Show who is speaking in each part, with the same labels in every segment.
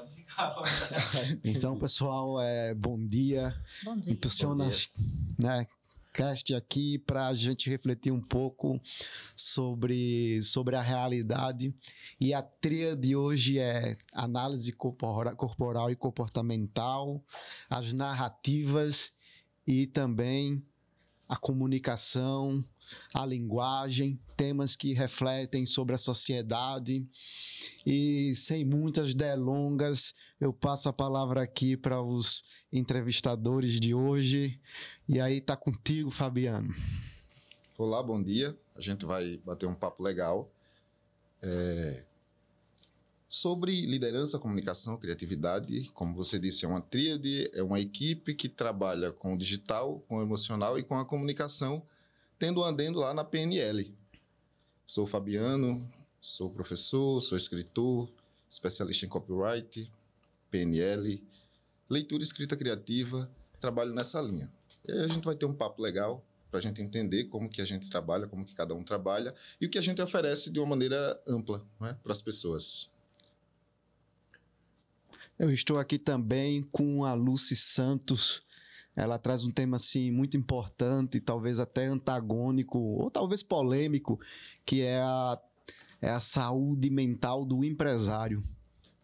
Speaker 1: Pode ficar à vontade.
Speaker 2: Então, pessoal, bom dia.
Speaker 3: Bom dia.
Speaker 2: Impulsiona, né, cast aqui para a gente refletir um pouco sobre a realidade. E a tríade de hoje é análise corporal e comportamental, as narrativas e também a comunicação, a linguagem, temas que refletem sobre a sociedade. E sem muitas delongas, eu passo a palavra aqui para os entrevistadores de hoje. E aí tá contigo, Fabiano.
Speaker 4: Olá, bom dia. A gente vai bater um papo legal sobre liderança, comunicação, criatividade. Como você disse, é uma tríade, é uma equipe que trabalha com o digital, com o emocional e com a comunicação, tendo um adendo lá na PNL. Sou Fabiano, sou professor, sou escritor, especialista em copyright, PNL, leitura e escrita criativa, trabalho nessa linha. E aí a gente vai ter um papo legal para a gente entender como que a gente trabalha, como que cada um trabalha e o que a gente oferece de uma maneira ampla, né, para as pessoas.
Speaker 2: Eu estou aqui também com a Lucy Santos. Ela traz um tema assim muito importante, talvez até antagônico ou talvez polêmico, que é a saúde mental do empresário.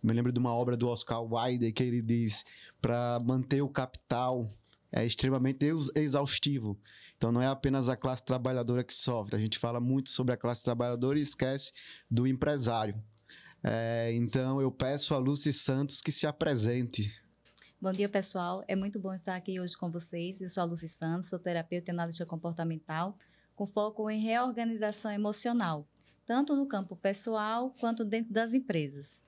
Speaker 2: Me lembro de uma obra do Oscar Wilde que ele diz: para manter o capital é extremamente exaustivo. Então não é apenas a classe trabalhadora que sofre. A gente fala muito sobre a classe trabalhadora e esquece do empresário. Então eu peço a Lucy Santos que se apresente.
Speaker 3: Bom dia, pessoal. É muito bom estar aqui hoje com vocês. Eu sou a Lucy Santos, sou terapeuta e analista comportamental, com foco em reorganização emocional, tanto no campo pessoal quanto dentro das empresas.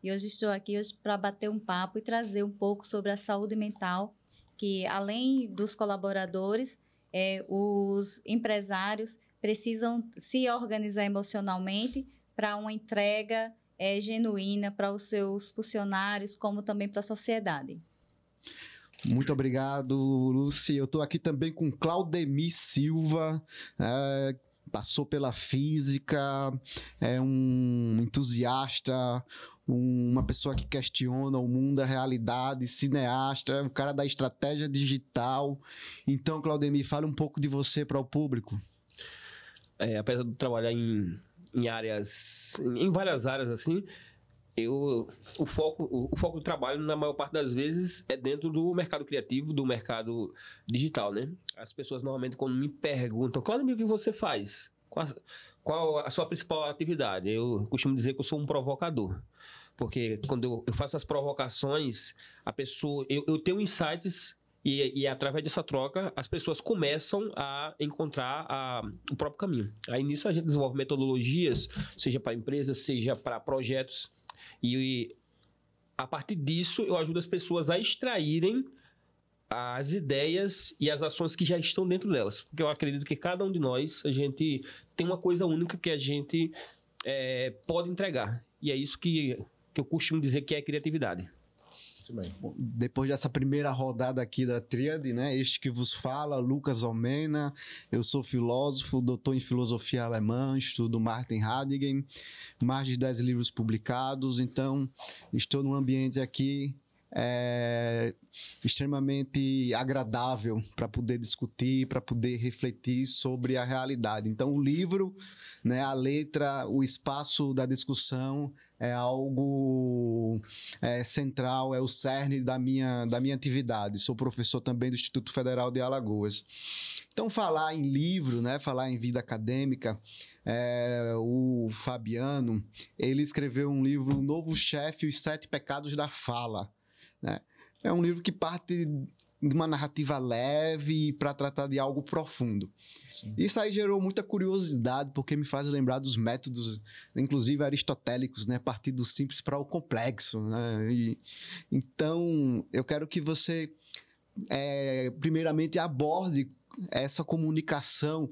Speaker 3: E hoje estou aqui para bater um papo e trazer um pouco sobre a saúde mental, que além dos colaboradores, os empresários precisam se organizar emocionalmente para uma entrega genuína para os seus funcionários, como também para a sociedade.
Speaker 2: Muito obrigado, Lucy. Eu estou aqui também com Claudemir Silva, passou pela física, é um entusiasta, uma pessoa que questiona o mundo, a realidade, cineasta, o cara da estratégia digital. Então, Claudemir, fale um pouco de você para o público.
Speaker 5: Apesar de trabalhar em várias áreas assim, o foco do trabalho, na maior parte das vezes, é dentro do mercado criativo, do mercado digital, né? As pessoas normalmente, quando me perguntam: Claudemir, o que você faz? Qual a sua principal atividade? Eu costumo dizer que eu sou um provocador. Porque quando eu faço as provocações, eu tenho insights. E através dessa troca, as pessoas começam a encontrar o próprio caminho. Aí nisso a gente desenvolve metodologias, seja para empresas, seja para projetos. E a partir disso eu ajudo as pessoas a extraírem as ideias e as ações que já estão dentro delas. Porque eu acredito que cada um de nós, a gente tem uma coisa única que a gente pode entregar. E é isso que eu costumo dizer que é criatividade.
Speaker 4: Muito bem.
Speaker 2: Bom, depois dessa primeira rodada aqui da tríade, né? Este que vos fala, Lucas Omena. Eu sou filósofo, doutor em filosofia alemã, estudo Martin Heidegger, mais de 10 livros publicados. Então, estou num ambiente aqui extremamente agradável para poder discutir, para poder refletir sobre a realidade. Então, o livro, né, a letra, o espaço da discussão é algo central, é o cerne da minha atividade. Sou professor também do Instituto Federal de Alagoas. Então, falar em livro, né, falar em vida acadêmica, o Fabiano, ele escreveu um livro, O Novo Chefe e os 7 Pecados da Fala. Né? É um livro que parte de uma narrativa leve para tratar de algo profundo. Sim. Isso aí gerou muita curiosidade, porque me faz lembrar dos métodos, inclusive aristotélicos, né? Partir do simples para o complexo. Né? Então, eu quero que você, primeiramente, aborde essa comunicação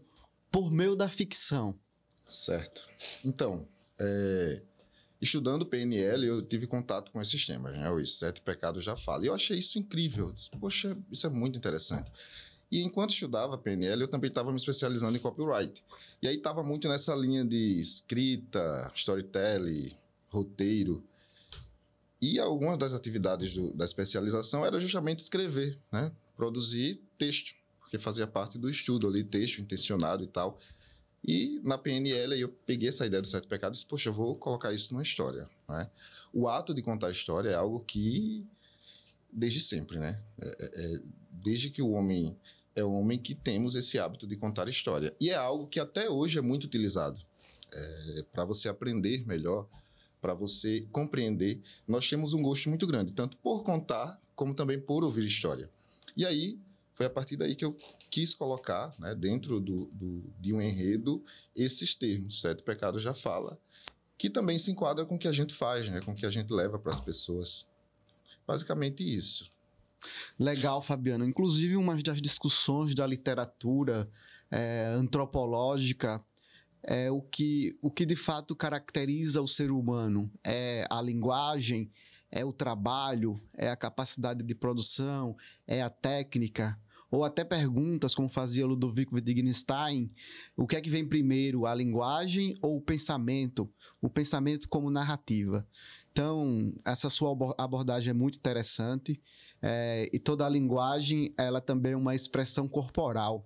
Speaker 2: por meio da ficção.
Speaker 4: Certo. Então, estudando PNL, eu tive contato com esses temas, né? Os 7 pecados da fala. E eu achei isso incrível. Eu disse, poxa, isso é muito interessante. E enquanto estudava PNL, eu também estava me especializando em copyright. E aí estava muito nessa linha de escrita, storytelling, roteiro. E algumas das atividades da especialização era justamente escrever, né? Produzir texto, porque fazia parte do estudo ali, texto intencionado e tal. E na PNL eu peguei essa ideia do 7 pecados e disse, poxa, eu vou colocar isso numa história, né? O ato de contar a história é algo que, desde sempre, né? Desde que o homem é o homem que temos esse hábito de contar história. E é algo que até hoje é muito utilizado. Para você aprender melhor, para você compreender, nós temos um gosto muito grande, tanto por contar, como também por ouvir história. E aí, foi a partir daí que eu quis colocar, né, dentro de um enredo, esses termos. 7 pecados já fala, que também se enquadra com o que a gente faz, né, com o que a gente leva para as pessoas. Basicamente isso.
Speaker 2: Legal, Fabiano. Inclusive, uma das discussões da literatura antropológica o que de fato caracteriza o ser humano. É a linguagem, é o trabalho, é a capacidade de produção, é a técnica, ou até perguntas como fazia Ludovico Wittgenstein, o que é que vem primeiro, a linguagem ou o pensamento? O pensamento como narrativa. Então, essa sua abordagem é muito interessante, e toda a linguagem, ela também é uma expressão corporal.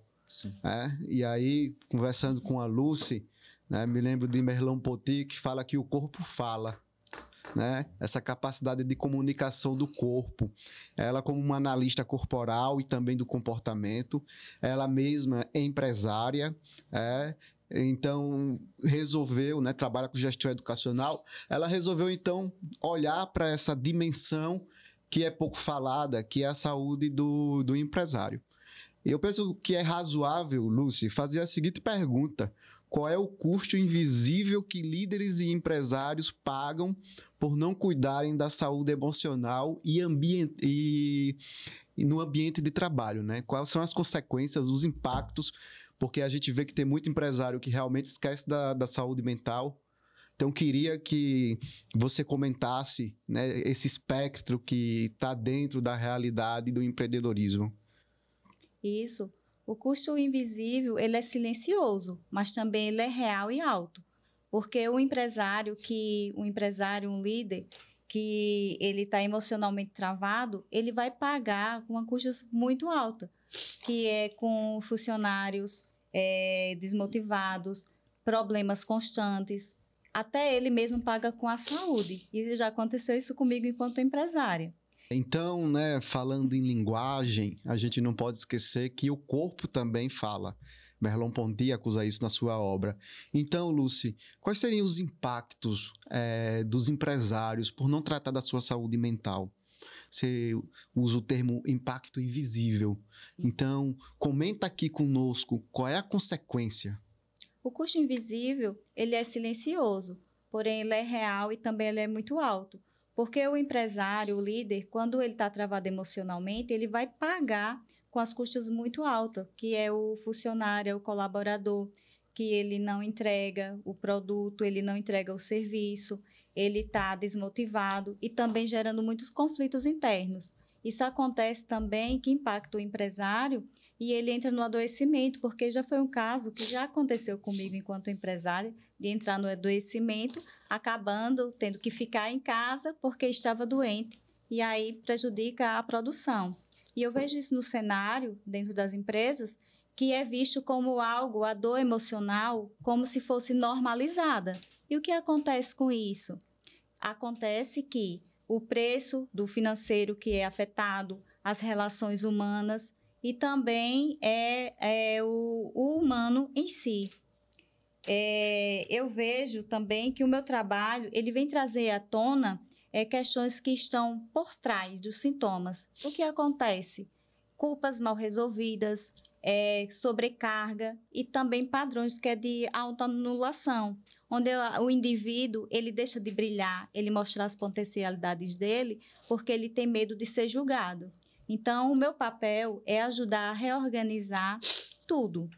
Speaker 2: E aí, conversando com a Lucy, né, me lembro de Merleau-Ponty, que fala que o corpo fala. Né? Essa capacidade de comunicação do corpo. Ela, como uma analista corporal e também do comportamento, ela mesma é empresária, então resolveu, né, trabalha com gestão educacional, ela resolveu então olhar para essa dimensão que é pouco falada, que é a saúde do empresário. Eu penso que é razoável, Lucy, fazer a seguinte pergunta: qual é o custo invisível que líderes e empresários pagam por não cuidarem da saúde emocional e no ambiente de trabalho, né? Quais são as consequências, os impactos, porque a gente vê que tem muito empresário que realmente esquece da saúde mental. Então, queria que você comentasse, né, esse espectro que está dentro da realidade do empreendedorismo.
Speaker 3: Isso. O custo invisível, ele é silencioso, mas também ele é real e alto. Porque um líder, que ele está emocionalmente travado, ele vai pagar com uma custa muito alta, que é com funcionários desmotivados, problemas constantes. Até ele mesmo paga com a saúde. E já aconteceu isso comigo enquanto empresária.
Speaker 2: Então, né, falando em linguagem, a gente não pode esquecer que o corpo também fala. Merleau-Ponty acusa isso na sua obra. Então, Lucy, quais seriam os impactos dos empresários por não tratar da sua saúde mental? Você usa o termo impacto invisível. Então, comenta aqui conosco qual é a consequência.
Speaker 3: O custo invisível, ele é silencioso, porém ele é real e também ele é muito alto. Porque o empresário, o líder, quando ele está travado emocionalmente, ele vai pagar com as custas muito altas, que é o funcionário, é o colaborador, que ele não entrega o produto, ele não entrega o serviço, ele está desmotivado e também gerando muitos conflitos internos. Isso acontece também que impacta o empresário e ele entra no adoecimento, porque já foi um caso que já aconteceu comigo enquanto empresária, de entrar no adoecimento, acabando tendo que ficar em casa porque estava doente, e aí prejudica a produção. E eu vejo isso no cenário, dentro das empresas, que é visto como algo, a dor emocional, como se fosse normalizada. E o que acontece com isso? Acontece que o preço do financeiro que é afetado, as relações humanas e também o humano em si. Eu vejo também que o meu trabalho ele vem trazer à tona questões que estão por trás dos sintomas. O que acontece? Culpas mal resolvidas, sobrecarga e também padrões que é de autoanulação, onde o indivíduo ele deixa de brilhar, ele mostra as potencialidades dele porque ele tem medo de ser julgado. Então, o meu papel é ajudar a reorganizar tudo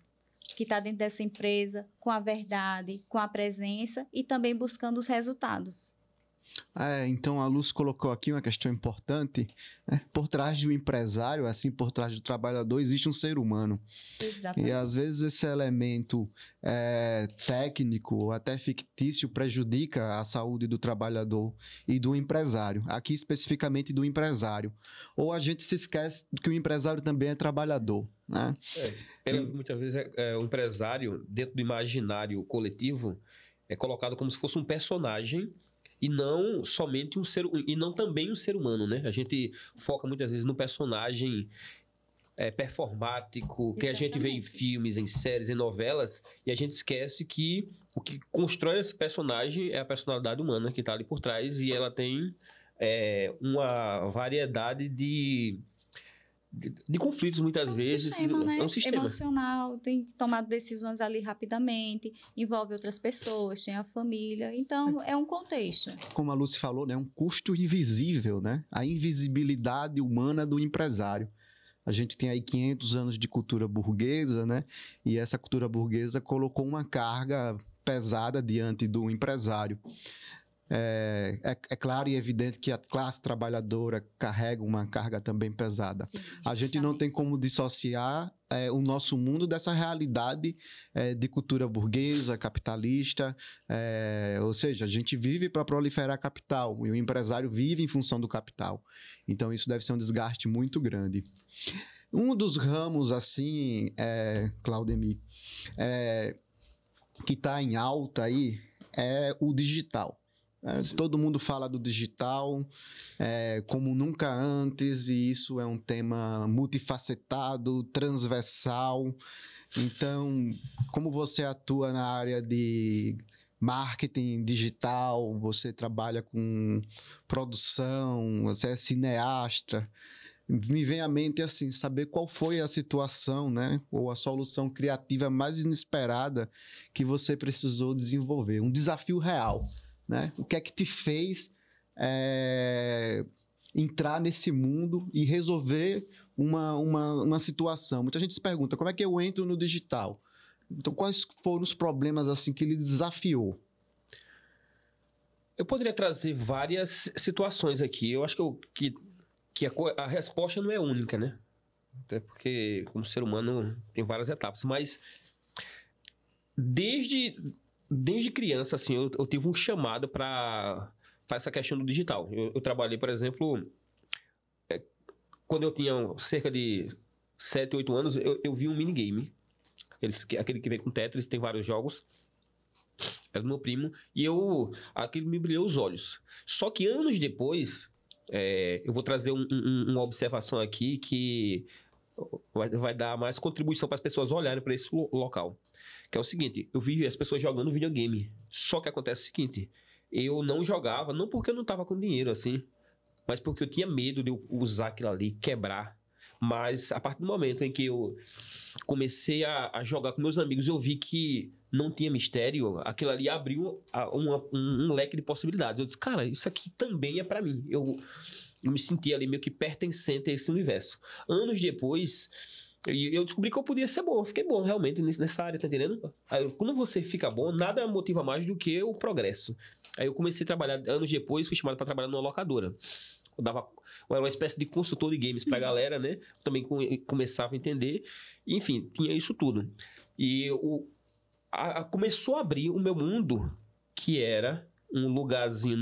Speaker 3: que está dentro dessa empresa, com a verdade, com a presença e também buscando os resultados.
Speaker 2: Então a Lúcia colocou aqui uma questão importante, né? Por trás de um empresário, assim, por trás do trabalhador, existe um ser humano.
Speaker 3: Exatamente.
Speaker 2: E às vezes esse elemento técnico ou até fictício prejudica a saúde do trabalhador e do empresário. Aqui especificamente do empresário. Ou a gente se esquece que o empresário também é trabalhador, né?
Speaker 5: Muitas vezes o empresário, dentro do imaginário coletivo, é colocado como se fosse um personagem e não somente e não também um ser humano, né? A gente foca muitas vezes no personagem performático, que a gente vê em filmes, em séries, em novelas, e a gente esquece que o que constrói esse personagem é a personalidade humana que está ali por trás, e ela tem uma variedade de conflitos muitas vezes.
Speaker 3: Sistema, né?
Speaker 5: É um sistema
Speaker 3: emocional, tem tomado decisões ali rapidamente, envolve outras pessoas, tem a família, então é um contexto.
Speaker 2: Como a Lúcia falou, né? Um custo invisível, né? A invisibilidade humana do empresário. A gente tem aí 500 anos de cultura burguesa, né? E essa cultura burguesa colocou uma carga pesada diante do empresário. É claro e evidente que a classe trabalhadora carrega uma carga também pesada.
Speaker 3: Sim,
Speaker 2: a gente não tem como dissociar o nosso mundo dessa realidade de cultura burguesa, capitalista, ou seja, a gente vive para proliferar capital e o empresário vive em função do capital. Então isso deve ser um desgaste muito grande. Um dos ramos, assim, Claudemir, que está em alta aí é o digital. Todo mundo fala do digital como nunca antes, e isso é um tema multifacetado, transversal. Então, como você atua na área de marketing digital, você trabalha com produção, você é cineasta, me vem à mente assim, saber qual foi a situação, né, ou a solução criativa mais inesperada que você precisou desenvolver, um desafio real. Né? O que é que te fez entrar nesse mundo e resolver uma situação? Muita gente se pergunta, como é que eu entro no digital? Então, quais foram os problemas assim que lhe desafiou?
Speaker 5: Eu poderia trazer várias situações aqui. Eu acho que a resposta não é única, né? Até porque, como ser humano, tem várias etapas. Mas, desde criança, assim, eu tive um chamado para essa questão do digital. Eu trabalhei, por exemplo, quando eu tinha cerca de 7, 8 anos, eu vi um minigame. Aquele que vem com Tetris, tem vários jogos. Era do meu primo. E aquilo me brilhou os olhos. Só que anos depois, eu vou trazer uma observação aqui que vai dar mais contribuição para as pessoas olharem para esse local. Que é o seguinte, eu vi as pessoas jogando videogame. Só que acontece o seguinte, eu não jogava, não porque eu não estava com dinheiro, assim, mas porque eu tinha medo de eu usar aquilo ali, quebrar. Mas a partir do momento em que eu comecei a jogar com meus amigos, eu vi que não tinha mistério, aquilo ali abriu um leque de possibilidades. Eu disse, cara, isso aqui também é para mim. Eu me senti ali meio que pertencente a esse universo. Anos depois, eu descobri que eu podia ser bom. Eu fiquei bom realmente nessa área, tá entendendo? Aí, quando você fica bom, nada motiva mais do que o progresso. Aí eu comecei a trabalhar, anos depois, fui chamado para trabalhar numa locadora. Eu era uma espécie de consultor de games pra galera, né? Também começava a entender. Enfim, tinha isso tudo. E começou a abrir o meu mundo, que era um lugarzinho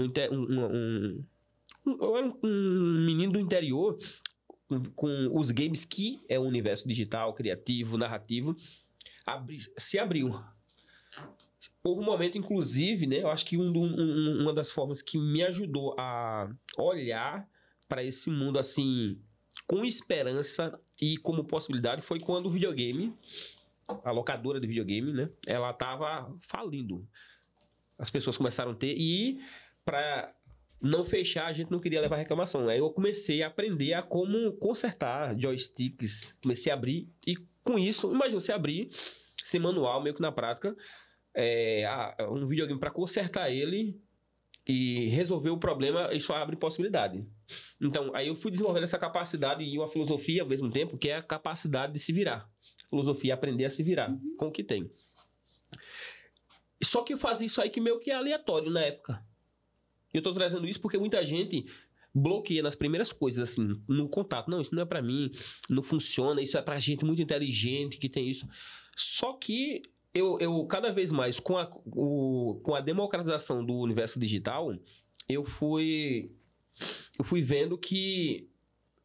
Speaker 5: eu era um menino do interior com os games que é o universo digital, criativo, narrativo, se abriu. Houve um momento, inclusive, né? Eu acho que uma das formas que me ajudou a olhar para esse mundo assim, com esperança e como possibilidade, foi quando o videogame, a locadora de videogame, né? Ela estava falindo. As pessoas começaram a ter, e para não fechar, a gente não queria levar reclamação. Aí eu comecei a aprender a como consertar joysticks. Comecei a abrir, e com isso, imagina você abrir, sem manual, meio que na prática, um videogame para consertar ele e resolver o problema, isso abre possibilidade. Então, aí eu fui desenvolvendo essa capacidade e uma filosofia ao mesmo tempo, que é a capacidade de se virar. Filosofia é aprender a se virar com o que tem. Só que eu fazia isso aí que meio que é aleatório na época. Eu tô trazendo isso porque muita gente bloqueia nas primeiras coisas, assim, no contato. Não, isso não é para mim, não funciona, isso é pra gente muito inteligente que tem isso. Só que eu cada vez mais, com a democratização do universo digital, eu fui vendo que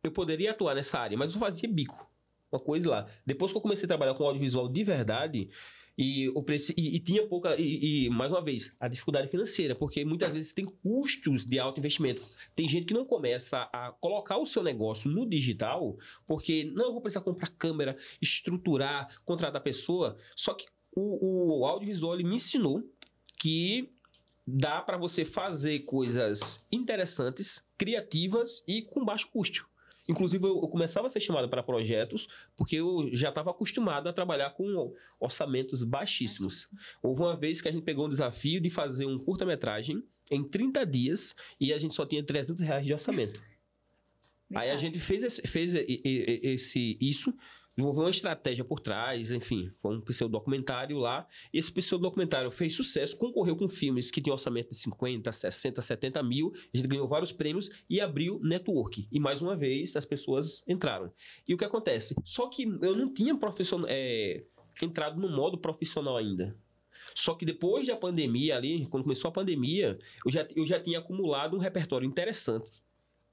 Speaker 5: eu poderia atuar nessa área, mas eu fazia bico. Uma coisa lá. Depois que eu comecei a trabalhar com audiovisual de verdade, e tinha pouca. Mais uma vez, a dificuldade financeira, porque muitas vezes tem custos de alto investimento. Tem gente que não começa a colocar o seu negócio no digital, porque não, eu vou precisar comprar câmera, estruturar, contratar pessoa. Só que o audiovisual ele me ensinou que dá para você fazer coisas interessantes, criativas e com baixo custo. Inclusive, eu começava a ser chamado para projetos porque eu já estava acostumado a trabalhar com orçamentos baixíssimos. Houve uma vez que a gente pegou um desafio de fazer um curta-metragem em 30 dias e a gente só tinha R$300 de orçamento. Aí a gente fez isso, desenvolveu uma estratégia por trás, enfim, foi um pseudodocumentário lá. Esse pseudodocumentário fez sucesso, concorreu com filmes que tinham orçamento de 50, 60, 70 mil, a gente ganhou vários prêmios e abriu network. E mais uma vez as pessoas entraram. E o que acontece? Só que eu não tinha entrado no modo profissional ainda. Só que depois da pandemia ali, quando começou a pandemia, eu já tinha acumulado um repertório interessante.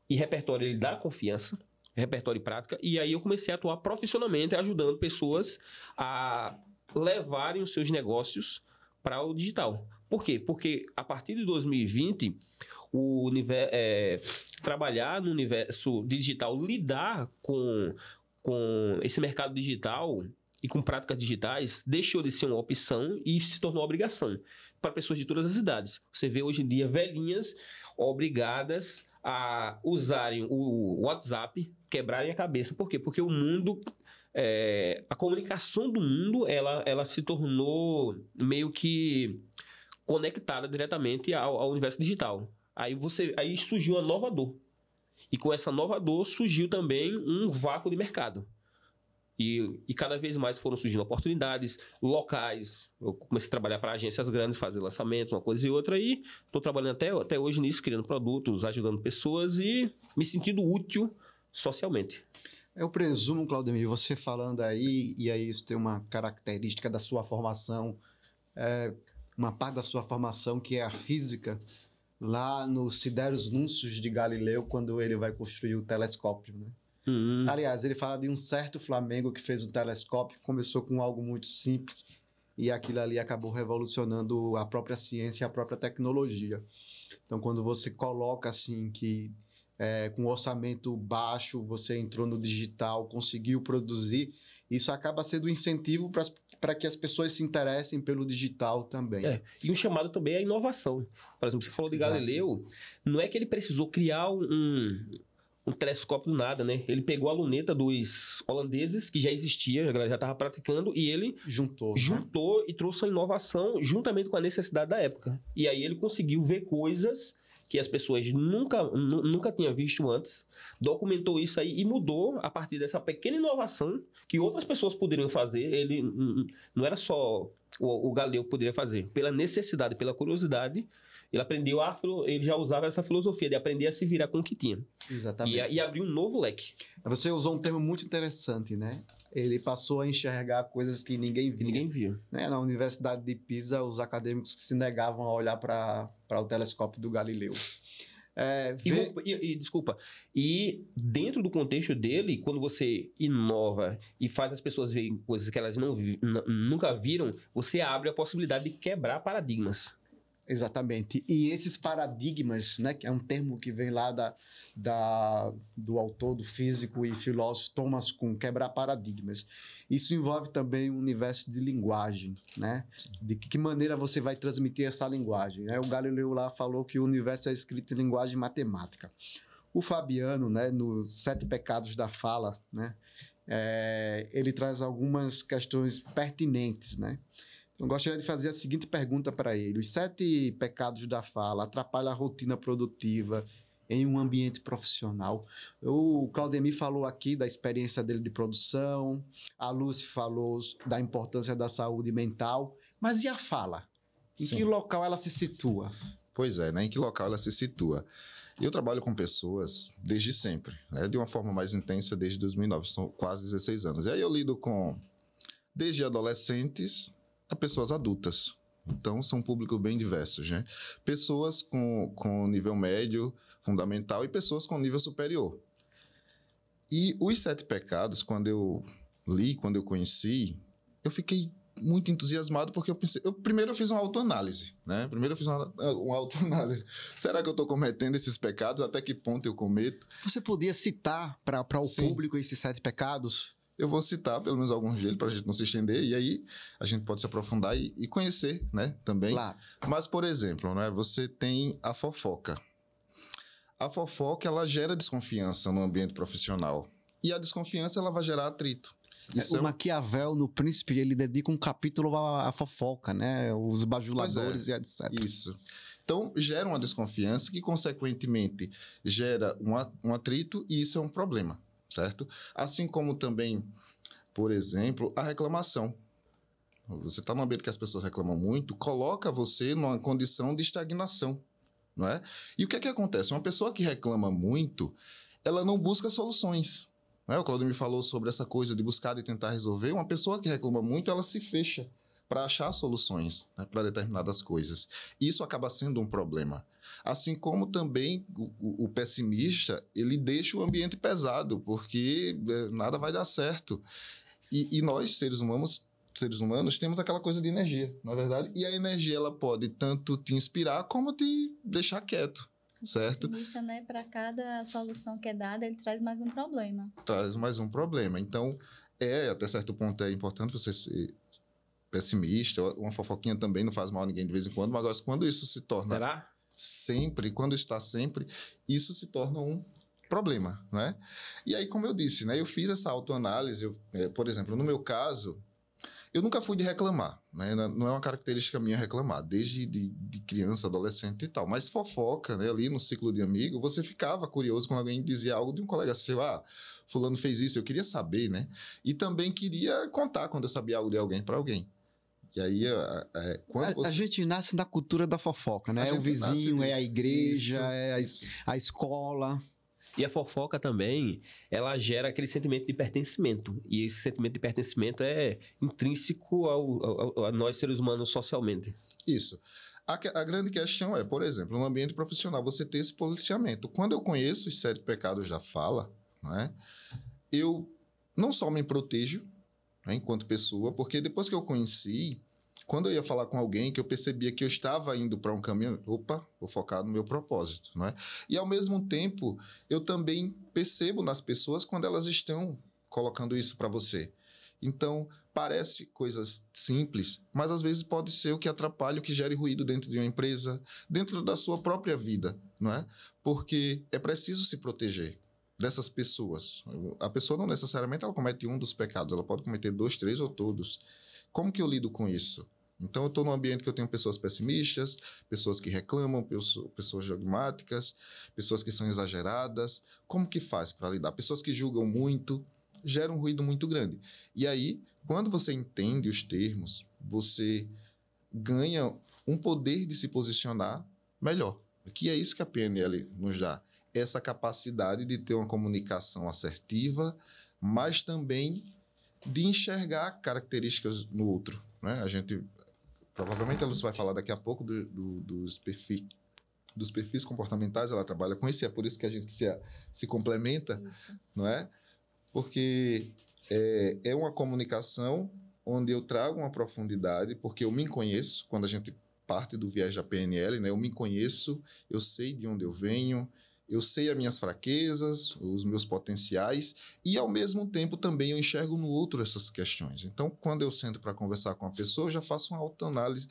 Speaker 5: E repertório ele dá confiança, repertório e prática, e aí eu comecei a atuar profissionalmente, ajudando pessoas a levarem os seus negócios para o digital. Por quê? Porque a partir de 2020, trabalhar no universo digital, lidar com esse mercado digital e com práticas digitais, deixou de ser uma opção e se tornou uma obrigação para pessoas de todas as idades. Você vê hoje em dia velhinhas obrigadas a usarem o WhatsApp, quebrarem a cabeça. Por quê? Porque o mundo, a comunicação do mundo, ela se tornou meio que conectada diretamente ao universo digital. Aí surgiu uma nova dor. E com essa nova dor surgiu também um vácuo de mercado. E cada vez mais foram surgindo oportunidades locais. Eu comecei a trabalhar para agências grandes, fazer lançamentos, uma coisa e outra. E estou trabalhando até hoje nisso, criando produtos, ajudando pessoas e me sentindo útil socialmente.
Speaker 2: Eu presumo, Claudemir, você falando aí, e aí isso tem uma característica da sua formação, uma parte da sua formação que é a física, lá no Sideros Núncios de Galileu, quando ele vai construir o telescópio, né? Aliás, ele fala de um certo Flamengo que fez um telescópio, começou com algo muito simples e aquilo ali acabou revolucionando a própria ciência e a própria tecnologia. Então, quando você coloca assim que com orçamento baixo você entrou no digital, conseguiu produzir, isso acaba sendo um incentivo para que as pessoas se interessem pelo digital também.
Speaker 5: E um chamado também é a inovação. Por exemplo, você falou de Galileu, não é que ele precisou criar um telescópio do nada, né? Ele pegou a luneta dos holandeses, que já existia, a galera já estava praticando, e ele juntou e trouxe a inovação juntamente com a necessidade da época. E aí ele conseguiu ver coisas que as pessoas nunca tinham visto antes, documentou isso aí e mudou a partir dessa pequena inovação que outras pessoas poderiam fazer. Ele não era só o Galileu que poderia fazer. Pela necessidade, pela curiosidade, ele aprendeu ele já usava essa filosofia de aprender a se virar com o que tinha.
Speaker 2: Exatamente.
Speaker 5: E abriu um novo leque.
Speaker 2: Você usou um termo muito interessante, né? Ele passou a enxergar coisas que ninguém via. Né? Na Universidade de Pisa, os acadêmicos se negavam a olhar para o telescópio do Galileu.
Speaker 5: Desculpa, e dentro do contexto dele, quando você inova e faz as pessoas verem coisas que elas nunca viram, você abre a possibilidade de quebrar paradigmas.
Speaker 2: Exatamente. E esses paradigmas, né, que é um termo que vem lá do autor, do físico e filósofo Thomas Kuhn, quebrar paradigmas. Isso envolve também o universo de linguagem, né? De que maneira você vai transmitir essa linguagem, né? O Galileu lá falou que o universo é escrito em linguagem matemática. O Fabiano, né, nos 7 Pecados da Fala, né, ele traz algumas questões pertinentes, né? Eu gostaria de fazer a seguinte pergunta para ele. Os 7 pecados da fala atrapalham a rotina produtiva em um ambiente profissional? O Claudemir falou aqui da experiência dele de produção, a Lúcia falou da importância da saúde mental, mas e a fala? Em que local ela se situa?
Speaker 4: Pois é, né? Em que local ela se situa? Eu trabalho com pessoas desde sempre, né? De uma forma mais intensa desde 2009, são quase 16 anos. E aí eu lido com desde adolescentes a pessoas adultas. Então, são um público bem diversos, né? Pessoas com nível médio, fundamental, e pessoas com nível superior. E os 7 pecados, quando eu li, quando eu conheci, eu fiquei muito entusiasmado, porque eu pensei... Primeiro eu fiz uma autoanálise, né? Uma autoanálise. Será que eu estou cometendo esses pecados? Até que ponto eu cometo?
Speaker 2: Você podia citar para o
Speaker 4: Sim.
Speaker 2: público esses 7 pecados?
Speaker 4: Eu vou citar pelo menos alguns deles para a gente não se estender, e aí a gente pode se aprofundar e conhecer, né, também.
Speaker 2: Claro.
Speaker 4: Mas, por exemplo, né, você tem a fofoca. A fofoca, ela gera desconfiança no ambiente profissional. E a desconfiança, ela vai gerar atrito.
Speaker 2: O Maquiavel, no Príncipe, ele dedica um capítulo à fofoca, né? Os bajuladores e etc.
Speaker 4: Isso. Então, gera uma desconfiança que, consequentemente, gera um atrito, e isso é um problema, certo? Assim como também, por exemplo, a reclamação. Você está num ambiente que as pessoas reclamam muito, coloca você numa condição de estagnação, não é? E o que é que acontece? Uma pessoa que reclama muito, ela não busca soluções. O Claudio me falou sobre essa coisa de buscar e tentar resolver. Uma pessoa que reclama muito, ela se fecha para achar soluções, né, para determinadas coisas. E isso acaba sendo um problema. Assim como também o pessimista, ele deixa o ambiente pesado, porque nada vai dar certo. E nós, seres humanos, temos aquela coisa de energia, não é verdade? E a energia, ela pode tanto te inspirar como te deixar quieto. Certo?
Speaker 3: Pessimista, né? Para cada solução que é dada, ele traz mais um problema.
Speaker 4: Traz mais um problema. Então, até certo ponto é importante você ser pessimista. Uma fofoquinha também não faz mal a ninguém de vez em quando, mas agora, quando isso se torna...
Speaker 5: Será?
Speaker 4: Sempre, quando está sempre, isso se torna um problema, né? E aí, como eu disse, né? Eu fiz essa autoanálise. Por exemplo, no meu caso... Eu nunca fui de reclamar, né? Não é uma característica minha reclamar, desde de criança, adolescente e tal. Mas fofoca, né? Ali no ciclo de amigo, você ficava curioso quando alguém dizia algo de um colega seu. Fulano fez isso, eu queria saber, né? E também queria contar quando eu sabia algo de alguém para alguém. E aí,
Speaker 2: a gente nasce na cultura da fofoca, né? É o vizinho, é a igreja, a escola...
Speaker 5: E a fofoca também, ela gera aquele sentimento de pertencimento. E esse sentimento de pertencimento é intrínseco a nós, seres humanos, socialmente.
Speaker 4: Isso. A grande questão é, por exemplo, no ambiente profissional, você ter esse policiamento. Quando eu conheço os 7 pecados da fala, né, eu não só me protejo, né, enquanto pessoa, porque depois que eu conheci... Quando eu ia falar com alguém que eu percebia que eu estava indo para um caminho, vou focar no meu propósito, né? E, ao mesmo tempo, eu também percebo nas pessoas quando elas estão colocando isso para você. Então, parece coisas simples, mas às vezes pode ser o que atrapalha, o que gere ruído dentro de uma empresa, dentro da sua própria vida, não é? Porque é preciso se proteger dessas pessoas. A pessoa não necessariamente ela comete um dos pecados, ela pode cometer 2, 3 ou todos. Como que eu lido com isso? Então, eu estou num ambiente que eu tenho pessoas pessimistas, pessoas que reclamam, pessoas dogmáticas, pessoas que são exageradas. Como que faz para lidar? Pessoas que julgam muito, geram um ruído muito grande. E aí, quando você entende os termos, você ganha um poder de se posicionar melhor. Que é isso que a PNL nos dá. Essa capacidade de ter uma comunicação assertiva, mas também de enxergar características no outro, né? A gente... Provavelmente a Lúcia vai falar daqui a pouco dos perfis comportamentais, ela trabalha com isso, e é por isso que a gente se complementa, isso. Não é? Porque é uma comunicação onde eu trago uma profundidade, porque eu me conheço, quando a gente parte do viés da PNL, né? Eu me conheço, eu sei de onde eu venho, eu sei as minhas fraquezas, os meus potenciais, e ao mesmo tempo também eu enxergo no outro essas questões. Então, quando eu sento para conversar com a pessoa, eu já faço uma autoanálise,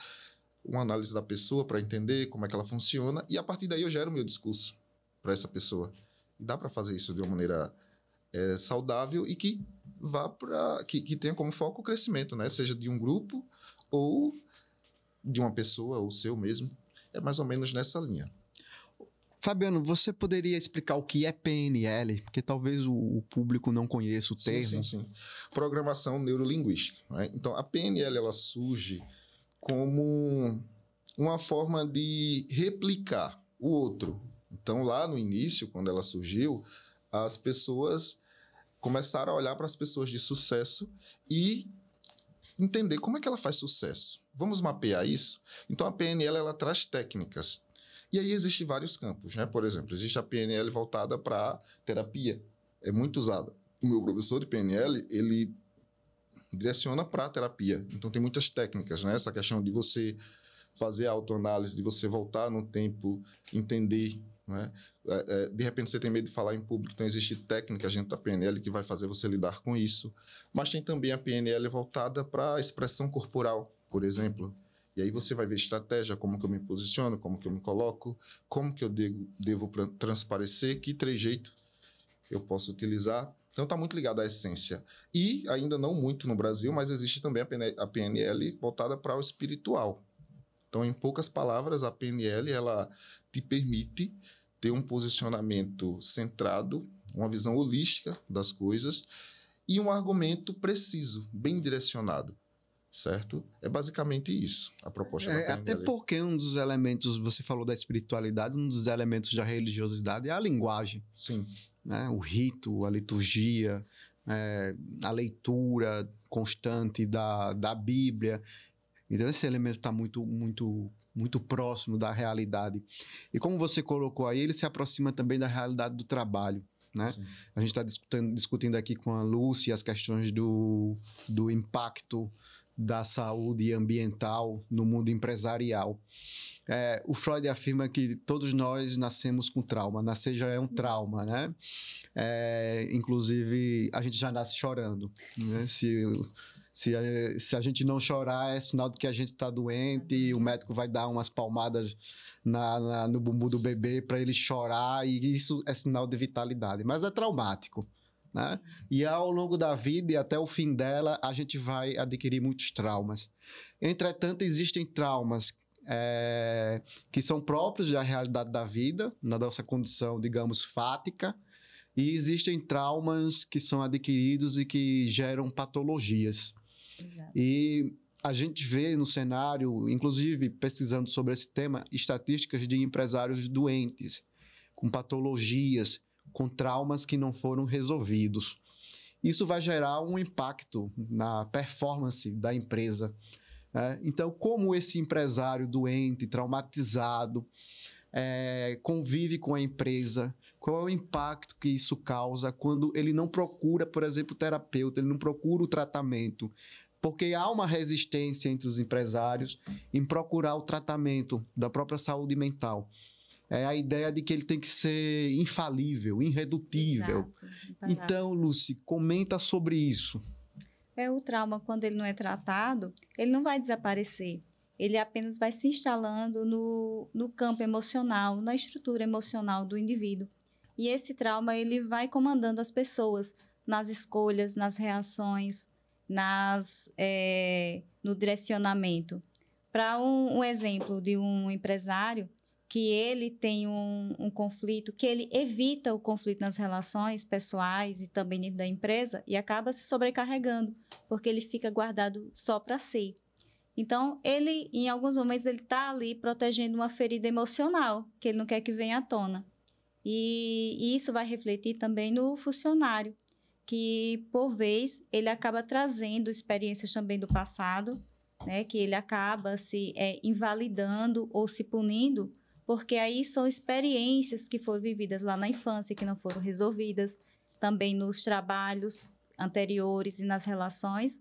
Speaker 4: uma análise da pessoa para entender como é que ela funciona, e a partir daí eu gero o meu discurso para essa pessoa. E dá para fazer isso de uma maneira saudável e que vá para que tenha como foco o crescimento, né? Seja de um grupo ou de uma pessoa, ou seu mesmo. É mais ou menos nessa linha.
Speaker 2: Fabiano, você poderia explicar o que é PNL? Porque talvez o público não conheça o termo.
Speaker 4: Sim. Programação Neurolinguística. Né? Então, a PNL ela surge como uma forma de replicar o outro. Então, lá no início, quando ela surgiu, as pessoas começaram a olhar para as pessoas de sucesso e entender como é que ela faz sucesso. Vamos mapear isso? Então, a PNL ela traz técnicas. E aí existem vários campos, né? Por exemplo, existe a PNL voltada para terapia. É muito usada. O meu professor de PNL, ele direciona para a terapia. Então, tem muitas técnicas, né? Essa questão de você fazer a autoanálise, de você voltar no tempo, entender, né? De repente, você tem medo de falar em público, então existe técnica dentro da PNL que vai fazer você lidar com isso. Mas tem também a PNL voltada para a expressão corporal, por exemplo. E aí você vai ver estratégia, como que eu me posiciono, como que eu me coloco, como que eu devo transparecer, que trejeito eu posso utilizar. Então, está muito ligado à essência. E, ainda não muito no Brasil, mas existe também a PNL voltada para o espiritual. Então, em poucas palavras, a PNL ela te permite ter um posicionamento centrado, uma visão holística das coisas e um argumento preciso, bem direcionado. Certo? É basicamente isso, a proposta da PNL.
Speaker 2: Até porque um dos elementos, você falou da espiritualidade, um dos elementos da religiosidade é a linguagem.
Speaker 4: Sim.
Speaker 2: Né? O rito, a liturgia, a leitura constante da Bíblia. Então, esse elemento está muito próximo da realidade. E como você colocou aí, ele se aproxima também da realidade do trabalho. Né? A gente está discutindo aqui com a Lúcia as questões do impacto da saúde ambiental no mundo empresarial. O Freud afirma que todos nós nascemos com trauma. Nascer já é um trauma, né? Inclusive, a gente já nasce chorando. Né? Se a gente não chorar, é sinal de que a gente está doente e o médico vai dar umas palmadas no bumbum do bebê para ele chorar e isso é sinal de vitalidade. Mas é traumático. Né? E ao longo da vida e até o fim dela, a gente vai adquirir muitos traumas. Entretanto, existem traumas que são próprios da realidade da vida, na nossa condição, digamos, fática, e existem traumas que são adquiridos e que geram patologias.
Speaker 3: Exato.
Speaker 2: E a gente vê no cenário, inclusive pesquisando sobre esse tema, estatísticas de empresários doentes, com patologias, com traumas que não foram resolvidos. Isso vai gerar um impacto na performance da empresa. Né? Então, como esse empresário doente, traumatizado, convive com a empresa, qual é o impacto que isso causa quando ele não procura, por exemplo, o terapeuta, ele não procura o tratamento, porque há uma resistência entre os empresários em procurar o tratamento da própria saúde mental. É a ideia de que ele tem que ser infalível, irredutível.
Speaker 3: Exato.
Speaker 2: Então, Lucy, comenta sobre isso.
Speaker 3: O trauma, quando ele não é tratado, ele não vai desaparecer. Ele apenas vai se instalando no campo emocional, na estrutura emocional do indivíduo. E esse trauma, ele vai comandando as pessoas nas escolhas, nas reações, no direcionamento. Para um exemplo de um empresário que ele tem um conflito, que ele evita o conflito nas relações pessoais e também dentro da empresa e acaba se sobrecarregando, porque ele fica guardado só para si. Então, ele, em alguns momentos, ele está ali protegendo uma ferida emocional, que ele não quer que venha à tona. E isso vai refletir também no funcionário, que, por vez, ele acaba trazendo experiências também do passado, né, que ele acaba se invalidando ou se punindo, porque aí são experiências que foram vividas lá na infância, que não foram resolvidas, também nos trabalhos anteriores e nas relações,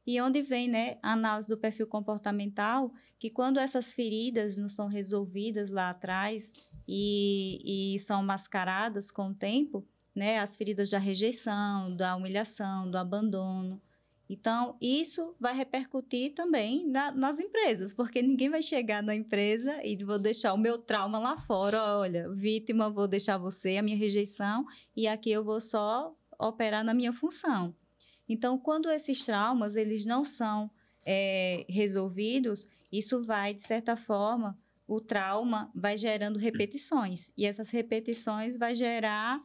Speaker 3: e onde vem, né, a análise do perfil comportamental, que quando essas feridas não são resolvidas lá atrás e são mascaradas com o tempo, né, as feridas da rejeição, da humilhação, do abandono. Então, isso vai repercutir também nas empresas, porque ninguém vai chegar na empresa e vou deixar o meu trauma lá fora. Olha, vítima, vou deixar você, a minha rejeição, e aqui eu vou só operar na minha função. Então, quando esses traumas eles não são resolvidos, isso vai, de certa forma, o trauma vai gerando repetições, e essas repetições vai gerar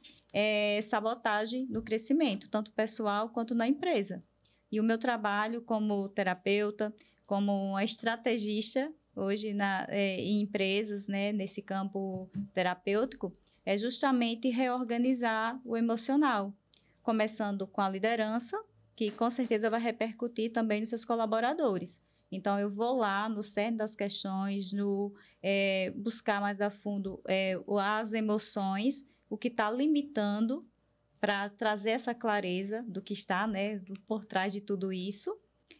Speaker 3: sabotagem no crescimento, tanto pessoal quanto na empresa. E o meu trabalho como terapeuta, como uma estrategista, hoje em empresas, né, nesse campo terapêutico, é justamente reorganizar o emocional, começando com a liderança, que com certeza vai repercutir também nos seus colaboradores. Então, eu vou lá no cerne das questões, buscar mais a fundo as emoções, o que está limitando, para trazer essa clareza do que está, né, por trás de tudo isso,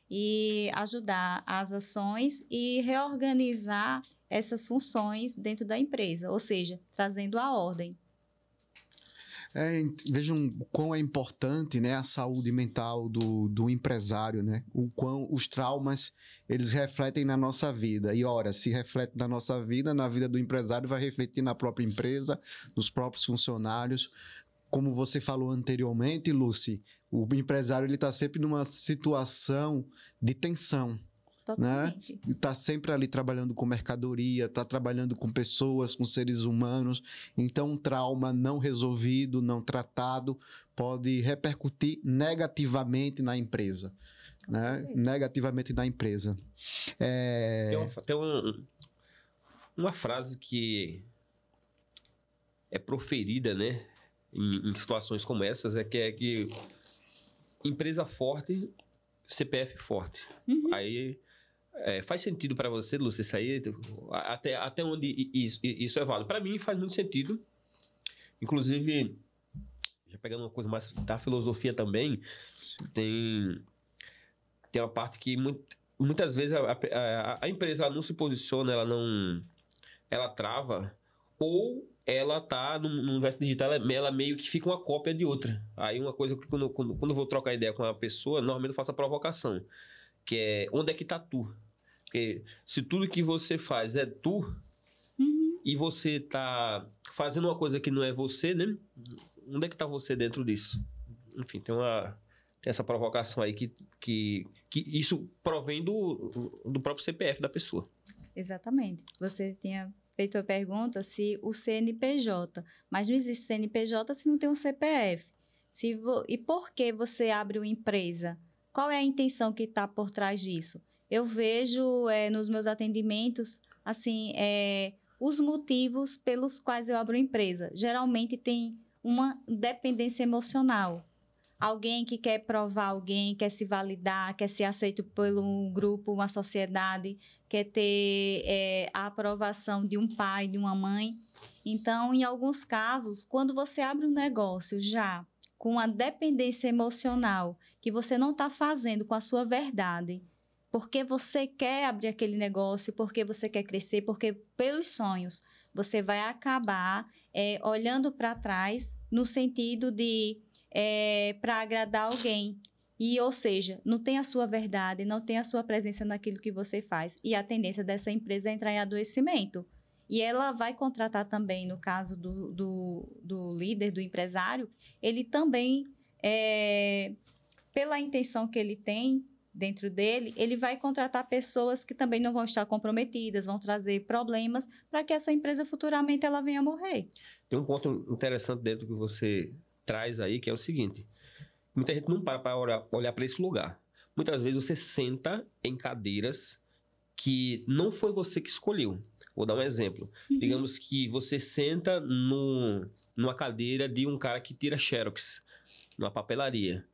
Speaker 3: e ajudar as ações e reorganizar essas funções dentro da empresa, ou seja, trazendo a ordem.
Speaker 2: Vejam o quão é importante, né, a saúde mental do empresário, né? O quão os traumas eles refletem na nossa vida. E ora, se reflete na nossa vida, na vida do empresário, vai refletir na própria empresa, nos próprios funcionários. Como você falou anteriormente, Lucy, o empresário ele está sempre numa situação de tensão.
Speaker 3: Totalmente.
Speaker 2: Né? Está sempre ali trabalhando com mercadoria, está trabalhando com pessoas, com seres humanos. Então, um trauma não resolvido, não tratado, pode repercutir negativamente na empresa. Né? Negativamente na empresa.
Speaker 5: Tem uma frase que é proferida, né, em situações como essas, é que empresa forte, CPF forte.
Speaker 3: Uhum.
Speaker 5: Aí faz sentido para você, Lúcia, isso aí? Até onde isso é válido? Para mim faz muito sentido. Inclusive, já pegando uma coisa mais da filosofia também, tem uma parte que muitas vezes a empresa ela não se posiciona, ela trava, ou ela tá no universo digital, ela meio que fica uma cópia de outra. Aí uma coisa que quando eu vou trocar ideia com uma pessoa, normalmente eu faço a provocação, que é, onde é que tá tu? Porque se tudo que você faz é tu, e você tá fazendo uma coisa que não é você, né? Onde é que tá você dentro disso? Enfim, tem essa provocação aí que isso provém do próprio CPF da pessoa.
Speaker 3: Exatamente. Você tinha feito a pergunta se o CNPJ, mas não existe CNPJ se não tem um CPF. E por que você abre uma empresa? Qual é a intenção que está por trás disso? Eu vejo nos meus atendimentos, assim, os motivos pelos quais eu abro empresa. Geralmente tem uma dependência emocional. Alguém que quer provar alguém, quer se validar, quer ser aceito por um grupo, uma sociedade, quer ter a aprovação de um pai, de uma mãe. Então, em alguns casos, quando você abre um negócio já com a dependência emocional, que você não está fazendo com a sua verdade, porque você quer abrir aquele negócio, porque você quer crescer, porque pelos sonhos, você vai acabar olhando para trás no sentido de para agradar alguém. Ou seja, não tem a sua verdade, não tem a sua presença naquilo que você faz. E a tendência dessa empresa é entrar em adoecimento. E ela vai contratar também, no caso do líder, do empresário, ele também, pela intenção que ele tem dentro dele, ele vai contratar pessoas que também não vão estar comprometidas, vão trazer problemas para que essa empresa futuramente ela venha a morrer.
Speaker 5: Tem um ponto interessante dentro que você traz aí, que é o seguinte: muita gente não para olhar para esse lugar. Muitas vezes você senta em cadeiras que não foi você que escolheu. Vou dar um exemplo. Digamos que você senta numa cadeira de um cara que tira xerox numa papelaria.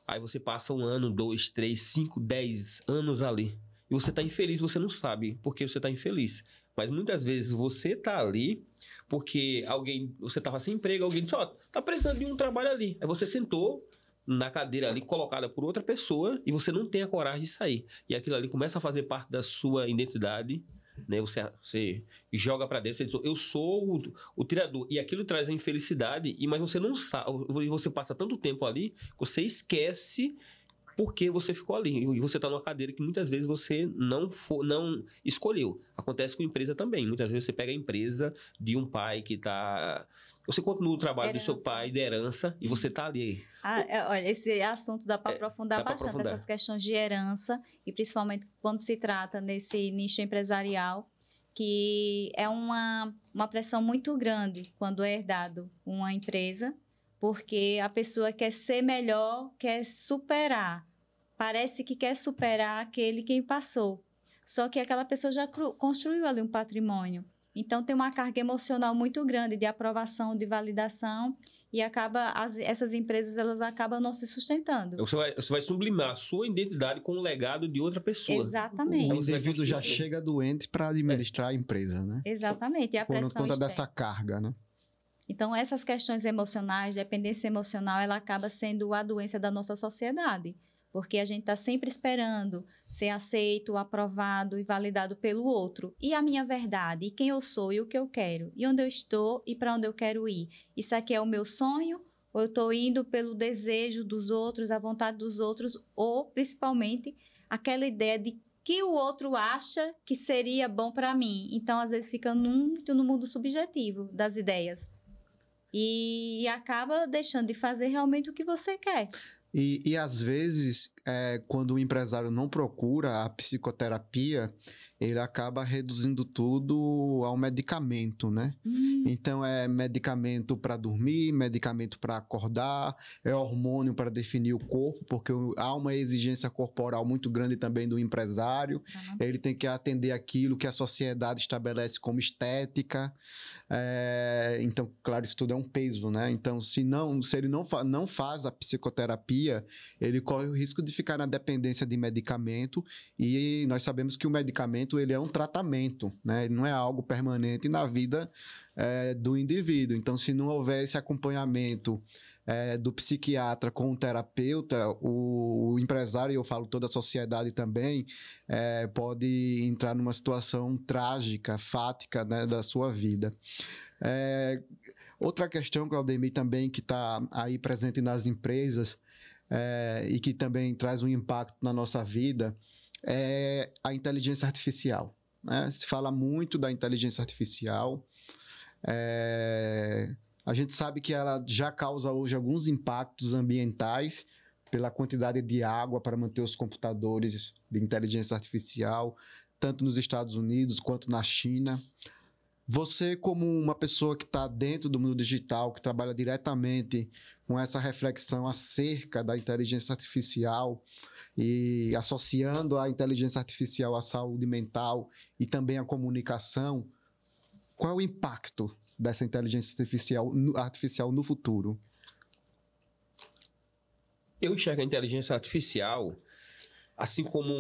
Speaker 5: Aí você passa 1 ano, 2, 3, 5, 10 anos ali. E você está infeliz, você não sabe por que você está infeliz. Mas muitas vezes você está ali porque você estava sem emprego, alguém disse, tá precisando de um trabalho ali. Aí você sentou na cadeira ali, colocada por outra pessoa, e você não tem a coragem de sair. E aquilo ali começa a fazer parte da sua identidade, né? Você joga para dentro, você diz, eu sou o tirador. E aquilo traz a infelicidade, mas você não sabe, você passa tanto tempo ali, você esquece porque você ficou ali. E você está numa cadeira que muitas vezes você não escolheu. Acontece com empresa também. Muitas vezes você pega a empresa de um pai que está... Você continua o trabalho do seu pai, de herança, e você está ali.
Speaker 3: Olha, esse assunto dá para aprofundar bastante, essas questões de herança, e principalmente quando se trata nesse nicho empresarial, que é uma pressão muito grande quando é herdado uma empresa, porque a pessoa quer ser melhor, quer superar. Parece que quer superar aquele quem passou. só que aquela pessoa já construiu ali um patrimônio. Então, tem uma carga emocional muito grande de aprovação, de validação, e essas empresas elas acabam não se sustentando.
Speaker 5: Você vai sublimar a sua identidade com o legado de outra pessoa.
Speaker 3: Exatamente.
Speaker 2: O indivíduo já chega doente para administrar a empresa, né?
Speaker 3: Exatamente. E a pressão
Speaker 2: Por conta
Speaker 3: externa.
Speaker 2: dessa carga, né?
Speaker 3: Então, essas questões emocionais, dependência emocional, ela acaba sendo a doença da nossa sociedade. Porque a gente está sempre esperando ser aceito, aprovado e validado pelo outro. E a minha verdade, e quem eu sou, e o que eu quero, e onde eu estou, e para onde eu quero ir. Isso aqui é o meu sonho, ou eu estou indo pelo desejo dos outros, a vontade dos outros, ou, principalmente, aquela ideia de que o outro acha que seria bom para mim. Então, às vezes, fica muito no mundo subjetivo das ideias. E acaba deixando de fazer realmente o que você quer.
Speaker 2: E às vezes, quando o empresário não procura a psicoterapia, ele acaba reduzindo tudo ao medicamento, né? Então, é medicamento para dormir, medicamento para acordar, é hormônio para definir o corpo, porque há uma exigência corporal muito grande também do empresário. Ele tem que atender aquilo que a sociedade estabelece como estética. Então, claro, isso tudo é um peso, né? Então, se ele não faz a psicoterapia, ele corre o risco de ficar na dependência de medicamento, e nós sabemos que o medicamento ele é um tratamento, né? Ele não é algo permanente na vida do indivíduo. Então, se não houver esse acompanhamento do psiquiatra com o terapeuta, o empresário, e eu falo toda a sociedade também, pode entrar numa situação trágica, fática, né, da sua vida. Outra questão, Claudemir, também que está aí presente nas empresas e que também traz um impacto na nossa vida é a inteligência artificial, né? Se fala muito da inteligência artificial. A gente sabe que ela já causa hoje alguns impactos ambientais pela quantidade de água para manter os computadores de inteligência artificial, tanto nos Estados Unidos quanto na China. Você, como uma pessoa que está dentro do mundo digital, que trabalha diretamente com essa reflexão acerca da inteligência artificial e associando a inteligência artificial à saúde mental e também à comunicação, qual é o impacto dessa inteligência artificial no futuro?
Speaker 5: Eu enxergo a inteligência artificial, assim como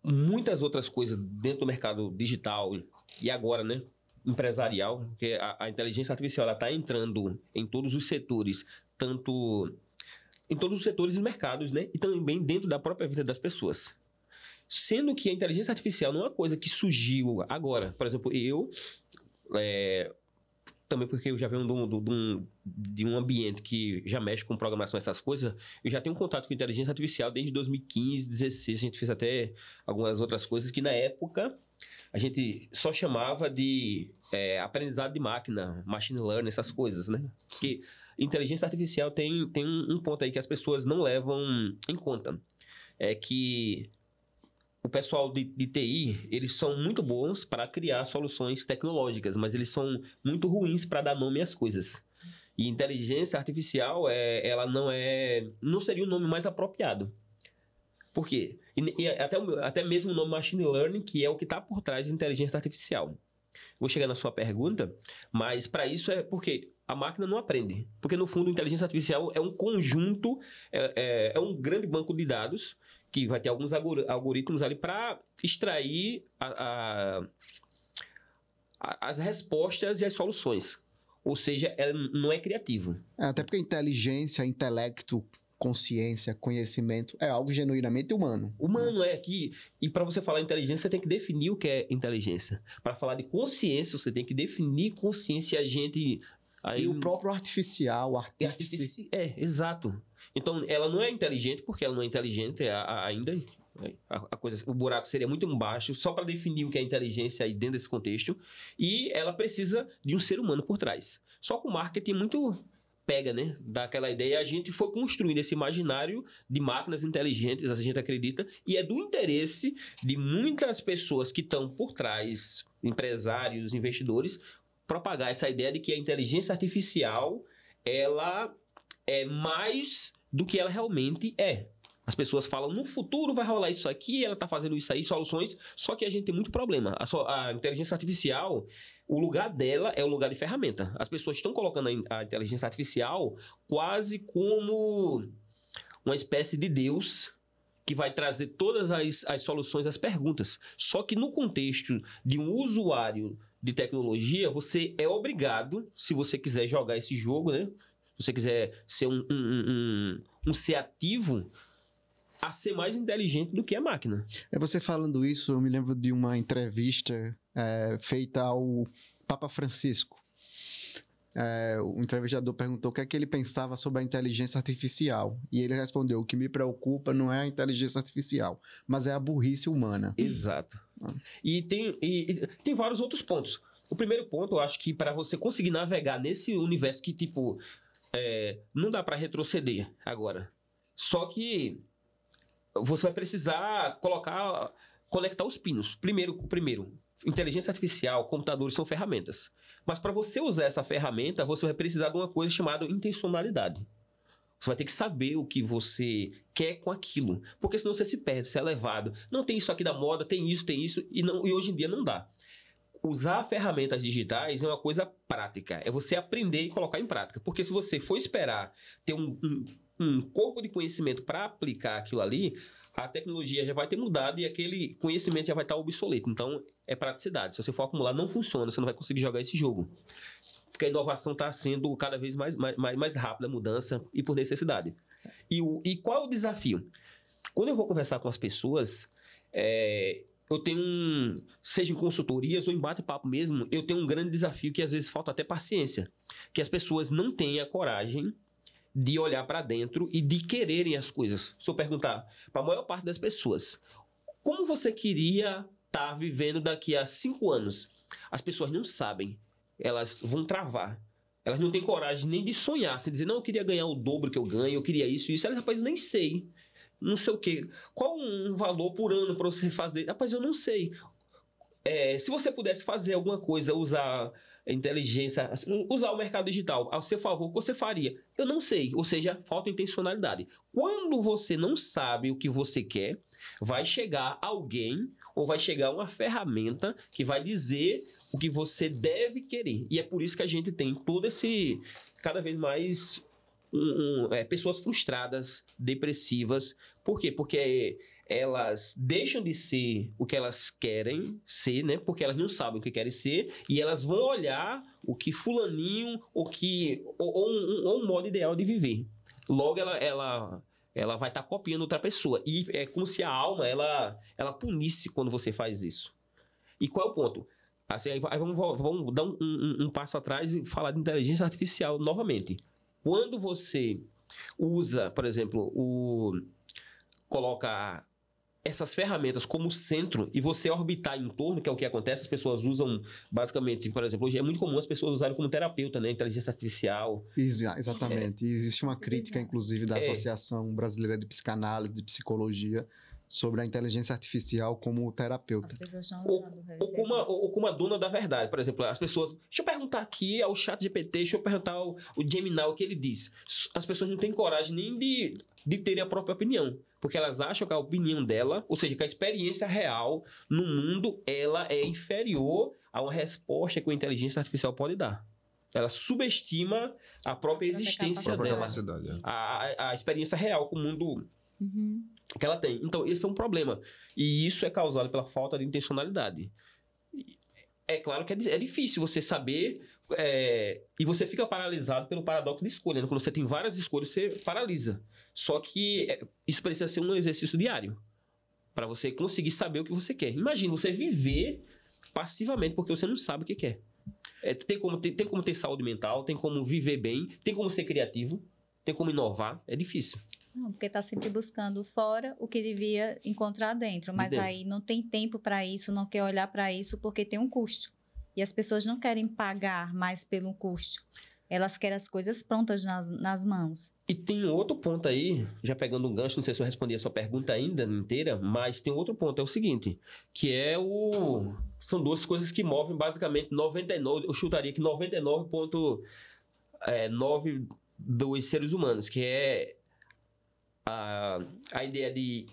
Speaker 5: muitas outras coisas dentro do mercado digital e agora, né, empresarial, porque a inteligência artificial está entrando em todos os setores, tanto em todos os setores e mercados, né, e também dentro da própria vida das pessoas. Sendo que a inteligência artificial não é uma coisa que surgiu agora. Por exemplo, eu... também porque eu já venho de um ambiente que já mexe com programação, essas coisas, eu já tenho contato com inteligência artificial desde 2015, 2016, a gente fez até algumas outras coisas que na época a gente só chamava de aprendizado de máquina, machine learning, essas coisas, né? Porque inteligência artificial tem um ponto aí que as pessoas não levam em conta, é que o pessoal de TI, eles são muito bons para criar soluções tecnológicas, mas eles são muito ruins para dar nome às coisas. E inteligência artificial, ela não seria o nome mais apropriado. Por quê? E até mesmo o nome machine learning, que é o que está por trás de inteligência artificial. Vou chegar na sua pergunta, mas para isso é porque a máquina não aprende. Porque, no fundo, a inteligência artificial é um conjunto, é um grande banco de dados que vai ter alguns algoritmos ali para extrair as respostas e as soluções. Ou seja, ela não é criativo.
Speaker 2: Até porque inteligência, intelecto, consciência, conhecimento é algo genuinamente humano.
Speaker 5: Humano é aqui. E para você falar inteligência, você tem que definir o que é inteligência. Para falar de consciência, você tem que definir consciência. A gente...
Speaker 2: E o próprio artificial,
Speaker 5: exato. Então, ela não é inteligente, porque ela não é inteligente ainda. O buraco seria muito embaixo, só para definir o que é inteligência aí dentro desse contexto. E ela precisa de um ser humano por trás. Só que o marketing muito pega, né? Daquela ideia. A gente foi construindo esse imaginário de máquinas inteligentes, a gente acredita, e é do interesse de muitas pessoas que estão por trás, empresários, investidores, propagar essa ideia de que a inteligência artificial ela é mais do que ela realmente é. As pessoas falam, no futuro vai rolar isso aqui, ela está fazendo isso aí, soluções, só que a gente tem muito problema. A inteligência artificial, o lugar dela é o lugar de ferramenta. As pessoas estão colocando a inteligência artificial quase como uma espécie de Deus que vai trazer todas as soluções às perguntas. Só que no contexto de um usuário de tecnologia, você é obrigado, se você quiser jogar esse jogo, né? Se você quiser ser um ser ativo, a ser mais inteligente do que a máquina.
Speaker 2: Você falando isso, eu me lembro de uma entrevista feita ao Papa Francisco. O entrevistador perguntou o que é que ele pensava sobre a inteligência artificial. E ele respondeu, o que me preocupa não é a inteligência artificial, mas é a burrice humana.
Speaker 5: Exato. E tem vários outros pontos. O primeiro ponto, eu acho que para você conseguir navegar nesse universo que, tipo, não dá para retroceder agora. Só que você vai precisar conectar os pinos. Primeiro, inteligência artificial, computadores são ferramentas. Mas para você usar essa ferramenta, você vai precisar de uma coisa chamada intencionalidade. Você vai ter que saber o que você quer com aquilo. Porque senão você se perde, você é levado. Não tem isso aqui da moda, tem isso, e hoje em dia não dá. Usar ferramentas digitais é uma coisa prática. É você aprender e colocar em prática. Porque se você for esperar ter um corpo de conhecimento para aplicar aquilo ali, a tecnologia já vai ter mudado e aquele conhecimento já vai estar obsoleto. Então, é praticidade. Se você for acumular, não funciona. Você não vai conseguir jogar esse jogo. Porque a inovação está sendo cada vez mais rápida, a mudança, e por necessidade. E qual é o desafio? Quando eu vou conversar com as pessoas, eu tenho seja em consultorias ou em bate-papo mesmo, eu tenho um grande desafio que às vezes falta até paciência. Que as pessoas não têm a coragem de olhar para dentro e de quererem as coisas. Se eu perguntar para a maior parte das pessoas, como você queria estar vivendo daqui a 5 anos? As pessoas não sabem. Elas vão travar. Elas não têm coragem nem de sonhar. Se dizer, não, eu queria ganhar o dobro que eu ganho, eu queria isso. Elas, rapaz, eu nem sei. Não sei o quê. Qual um valor por ano para você fazer? Rapaz, eu não sei. Se você pudesse fazer alguma coisa, usar inteligência, usar o mercado digital ao seu favor, o que você faria? Eu não sei, ou seja, falta intencionalidade. Quando você não sabe o que você quer, vai chegar alguém ou vai chegar uma ferramenta que vai dizer o que você deve querer. E é por isso que a gente tem todo esse, cada vez mais, pessoas frustradas, depressivas. Por quê? Porque elas deixam de ser o que elas querem ser, né? Porque elas não sabem o que querem ser e elas vão olhar o que fulaninho ou um modo ideal de viver. Logo ela vai estar copiando outra pessoa e é como se a alma ela punisse quando você faz isso. E qual é o ponto? Assim, aí vamos dar um passo atrás e falar de inteligência artificial novamente. Quando você usa, por exemplo, coloca essas ferramentas como centro e você orbitar em torno, que é o que acontece, as pessoas usam basicamente, por exemplo, hoje é muito comum as pessoas usarem como terapeuta, né? Inteligência artificial.
Speaker 2: Exatamente. Existe uma crítica, inclusive, da Associação Brasileira de Psicanálise, de Psicologia, sobre a inteligência artificial como terapeuta.
Speaker 5: Ou como a dona da verdade. Por exemplo, as pessoas... Deixa eu perguntar aqui ao ChatGPT, deixa eu perguntar ao Gemini o que ele diz. As pessoas não têm coragem nem de terem a própria opinião. Porque elas acham que a opinião dela, ou seja, que a experiência real no mundo, ela é inferior a uma resposta que a inteligência artificial pode dar. Ela subestima a própria existência dela.
Speaker 4: Capacidade.
Speaker 5: A experiência real com o mundo... que ela tem. Então, esse é um problema. E isso é causado pela falta de intencionalidade. É claro que é difícil você saber e você fica paralisado pelo paradoxo de escolha. Né? Quando você tem várias escolhas, você paralisa. Só que isso precisa ser um exercício diário para você conseguir saber o que você quer. Imagina você viver passivamente porque você não sabe o que quer. Tem como ter saúde mental, tem como viver bem, tem como ser criativo, tem como inovar. É difícil.
Speaker 3: Não, porque está sempre buscando fora o que devia encontrar dentro. Mas aí não tem tempo para isso, não quer olhar para isso porque tem um custo. E as pessoas não querem pagar mais pelo custo. Elas querem as coisas prontas nas mãos.
Speaker 5: E tem outro ponto aí, já pegando um gancho, não sei se eu respondi a sua pergunta ainda inteira, mas tem outro ponto, é o seguinte, que são duas coisas que movem basicamente 99, eu chutaria que 99,9 dos seres humanos, que é a ideia de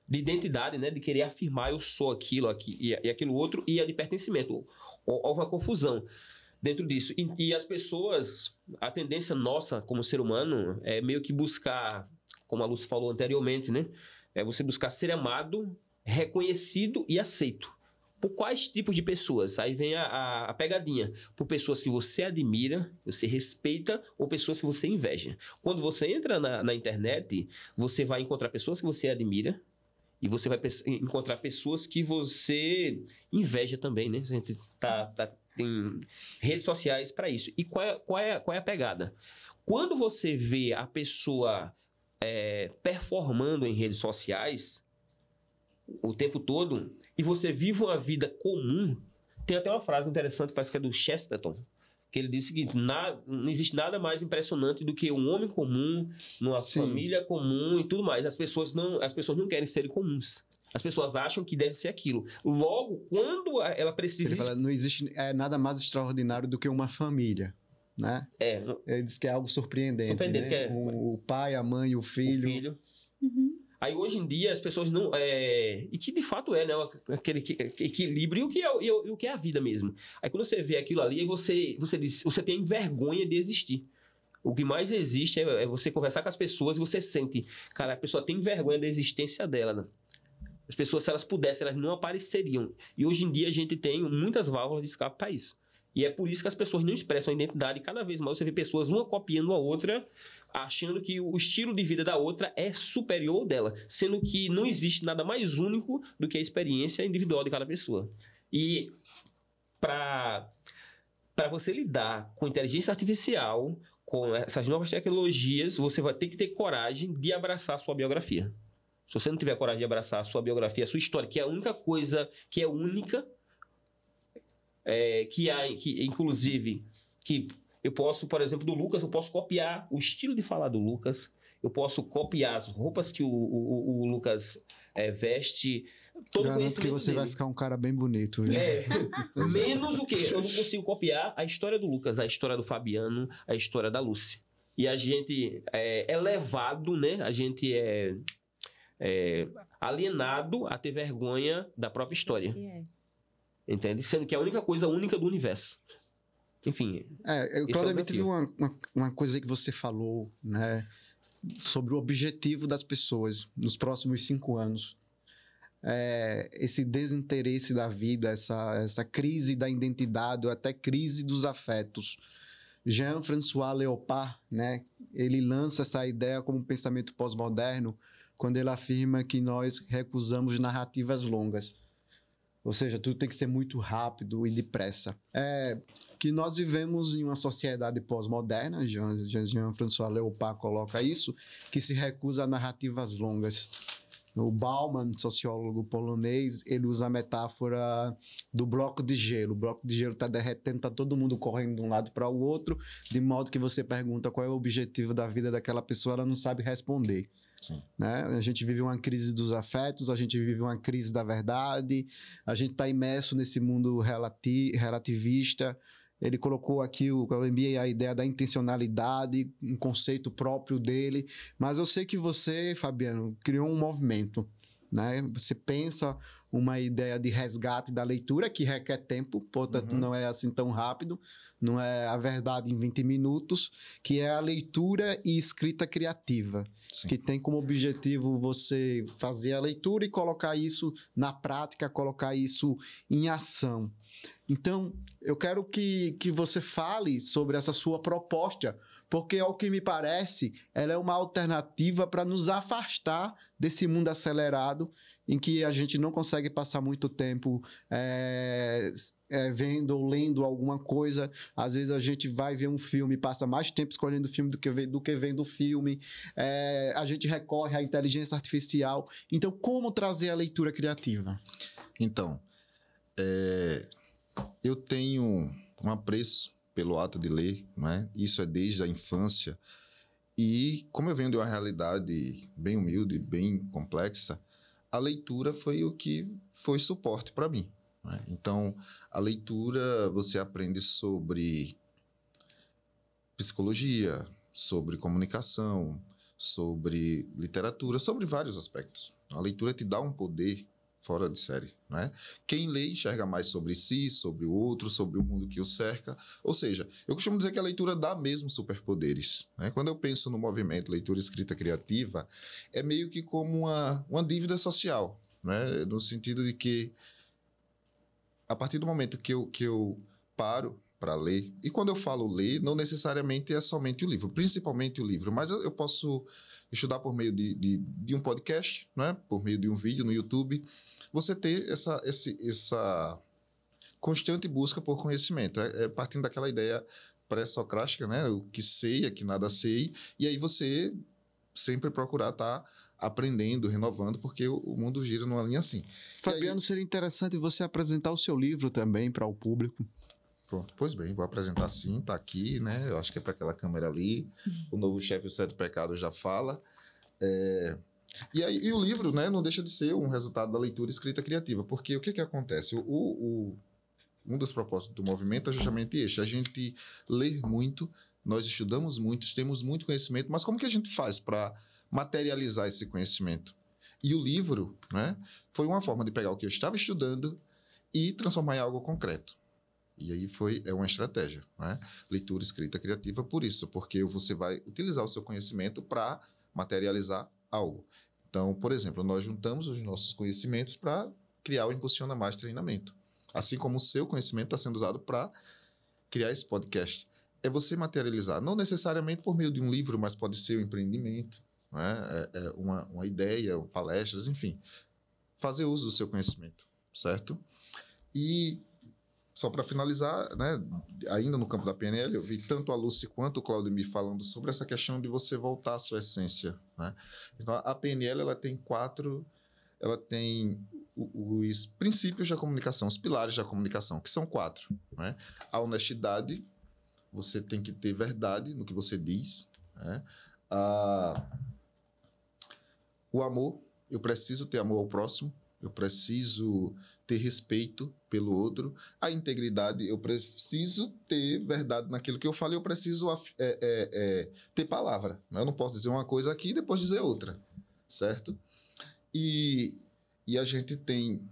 Speaker 5: identidade, né? De querer afirmar eu sou aquilo aqui, e aquilo outro, e a de pertencimento. Houve uma confusão dentro disso. E as pessoas, a tendência nossa como ser humano é meio que buscar, como a Lúcia falou anteriormente, né? É você buscar ser amado, reconhecido e aceito. Por quais tipos de pessoas? Aí vem a pegadinha. Por pessoas que você admira, você respeita, ou pessoas que você inveja. Quando você entra na internet, você vai encontrar pessoas que você admira e você vai encontrar pessoas que você inveja também, né? A gente tem redes sociais para isso. E qual é a pegada? Quando você vê a pessoa performando em redes sociais o tempo todo, e você vive uma vida comum, tem até uma frase interessante, parece que é do Chesterton, que ele diz o seguinte: não existe nada mais impressionante do que um homem comum, numa família comum e tudo mais. As pessoas não querem ser comuns. As pessoas acham que deve ser aquilo. Logo, quando ela precisa...
Speaker 2: Ele fala, não existe nada mais extraordinário do que uma família, né? Ele diz que é algo surpreendente, né?
Speaker 5: Que é
Speaker 2: o pai, a mãe, o filho.
Speaker 3: Uhum.
Speaker 5: Aí hoje em dia as pessoas não... E que de fato né? Aquele equilíbrio e o que é a vida mesmo. Aí quando você vê aquilo ali, você tem vergonha de existir. O que mais existe é você conversar com as pessoas e você sente, cara, a pessoa tem vergonha da existência dela, né? As pessoas, se elas pudessem, elas não apareceriam. E hoje em dia a gente tem muitas válvulas de escape para isso. E é por isso que as pessoas não expressam a identidade. Cada vez mais você vê pessoas uma copiando a outra, achando que o estilo de vida da outra é superior ao dela, sendo que não existe nada mais único do que a experiência individual de cada pessoa. E para você lidar com inteligência artificial, com essas novas tecnologias, você vai ter que ter coragem de abraçar a sua biografia. Se você não tiver coragem de abraçar a sua biografia, a sua história, que é a única coisa que é única, inclusive, que eu posso, por exemplo, do Lucas, eu posso copiar o estilo de falar do Lucas, eu posso copiar as roupas que o Lucas veste, todo o conhecimento
Speaker 2: que você
Speaker 5: dele.
Speaker 2: vai ficar um cara bem bonito. Viu?
Speaker 5: Menos o quê? Eu não consigo copiar a história do Lucas, a história do Fabiano, a história da Lúcia. E a gente é levado, né? A gente é alienado a ter vergonha da própria história. Entende? Sendo que é a única coisa única do universo. Enfim.
Speaker 2: Claudemir, teve uma coisa que você falou, né? Sobre o objetivo das pessoas nos próximos 5 anos. Esse desinteresse da vida, essa crise da identidade, ou até crise dos afetos. Jean-François Léopard, né? Ele lança essa ideia como um pensamento pós-moderno quando ele afirma que nós recusamos narrativas longas. Ou seja, tudo tem que ser muito rápido e depressa. Que nós vivemos em uma sociedade pós-moderna, Jean-François Léopard coloca isso, que se recusa a narrativas longas. O Bauman, sociólogo polonês, ele usa a metáfora do bloco de gelo. O bloco de gelo está derretendo, está todo mundo correndo de um lado para o outro, de modo que você pergunta qual é o objetivo da vida daquela pessoa, ela não sabe responder. Né? A gente vive uma crise dos afetos, a gente vive uma crise da verdade, a gente está imerso nesse mundo relativista. Ele colocou aqui a ideia da intencionalidade, um conceito próprio dele, mas eu sei que você, Fabiano, criou um movimento, né? Você pensa uma ideia de resgate da leitura que requer tempo, portanto não é assim tão rápido, não é a verdade em 20 minutos, que é a leitura e escrita criativa. Sim. Que tem como objetivo você fazer a leitura e colocar isso na prática, colocar isso em ação. Então, eu quero que você fale sobre essa sua proposta, porque, ao que me parece, ela é uma alternativa para nos afastar desse mundo acelerado em que a gente não consegue passar muito tempo vendo ou lendo alguma coisa. Às vezes a gente vai ver um filme e passa mais tempo escolhendo o filme do que vendo o filme. A gente recorre à inteligência artificial. Então, como trazer a leitura criativa?
Speaker 4: Então, eu tenho um apreço pelo ato de ler, né? Isso é desde a infância. E como eu venho de uma realidade bem humilde, bem complexa, a leitura foi o que foi suporte para mim, né? Então, a leitura, você aprende sobre psicologia, sobre comunicação, sobre literatura, sobre vários aspectos. A leitura te dá um poder fora de série, né? Quem lê enxerga mais sobre si, sobre o outro, sobre o mundo que o cerca. Ou seja, eu costumo dizer que a leitura dá mesmo superpoderes, né? Quando eu penso no movimento leitura escrita criativa, é meio que como uma dívida social, né? No sentido de que, a partir do momento que eu paro para ler, e quando eu falo ler, não necessariamente é somente o livro, principalmente o livro, mas eu posso estudar por meio de um podcast, né? Por meio de um vídeo no YouTube, você ter essa constante busca por conhecimento, partindo daquela ideia pré-socrática, né? O que sei é que nada sei, e aí você sempre procurar estar aprendendo, renovando, porque o mundo gira numa linha assim.
Speaker 2: Fabiano, seria interessante você apresentar o seu livro também para o público.
Speaker 4: Pronto, pois bem, vou apresentar sim, tá aqui, né? Eu acho que é para aquela câmera ali. O Novo Chefe, o Sete Pecados já fala. E o livro, né, não deixa de ser um resultado da leitura escrita criativa, porque o que acontece? Um dos propósitos do movimento é justamente este: a gente ler muito, nós estudamos muito, temos muito conhecimento, mas como que a gente faz para materializar esse conhecimento? E o livro, né, foi uma forma de pegar o que eu estava estudando e transformar em algo concreto. E aí é uma estratégia, né? Leitura escrita criativa por isso, porque você vai utilizar o seu conhecimento para materializar algo. Então, por exemplo, nós juntamos os nossos conhecimentos para criar o Impulsiona Mais treinamento. Assim como o seu conhecimento está sendo usado para criar esse podcast. É você materializar, não necessariamente por meio de um livro, mas pode ser um empreendimento, né? Uma ideia, palestras, enfim. Fazer uso do seu conhecimento, certo? E só para finalizar, né, ainda no campo da PNL, eu vi tanto a Lúcia quanto o Claudemir falando sobre essa questão de você voltar à sua essência, né? Então, a PNL ela tem os princípios da comunicação, os pilares da comunicação, que são 4, né? A honestidade, você tem que ter verdade no que você diz, né? O amor, eu preciso ter amor ao próximo, eu preciso ter respeito pelo outro. A integridade, eu preciso ter verdade naquilo que eu falo, eu preciso ter palavra, né? Eu não posso dizer uma coisa aqui e depois dizer outra, certo? E a gente tem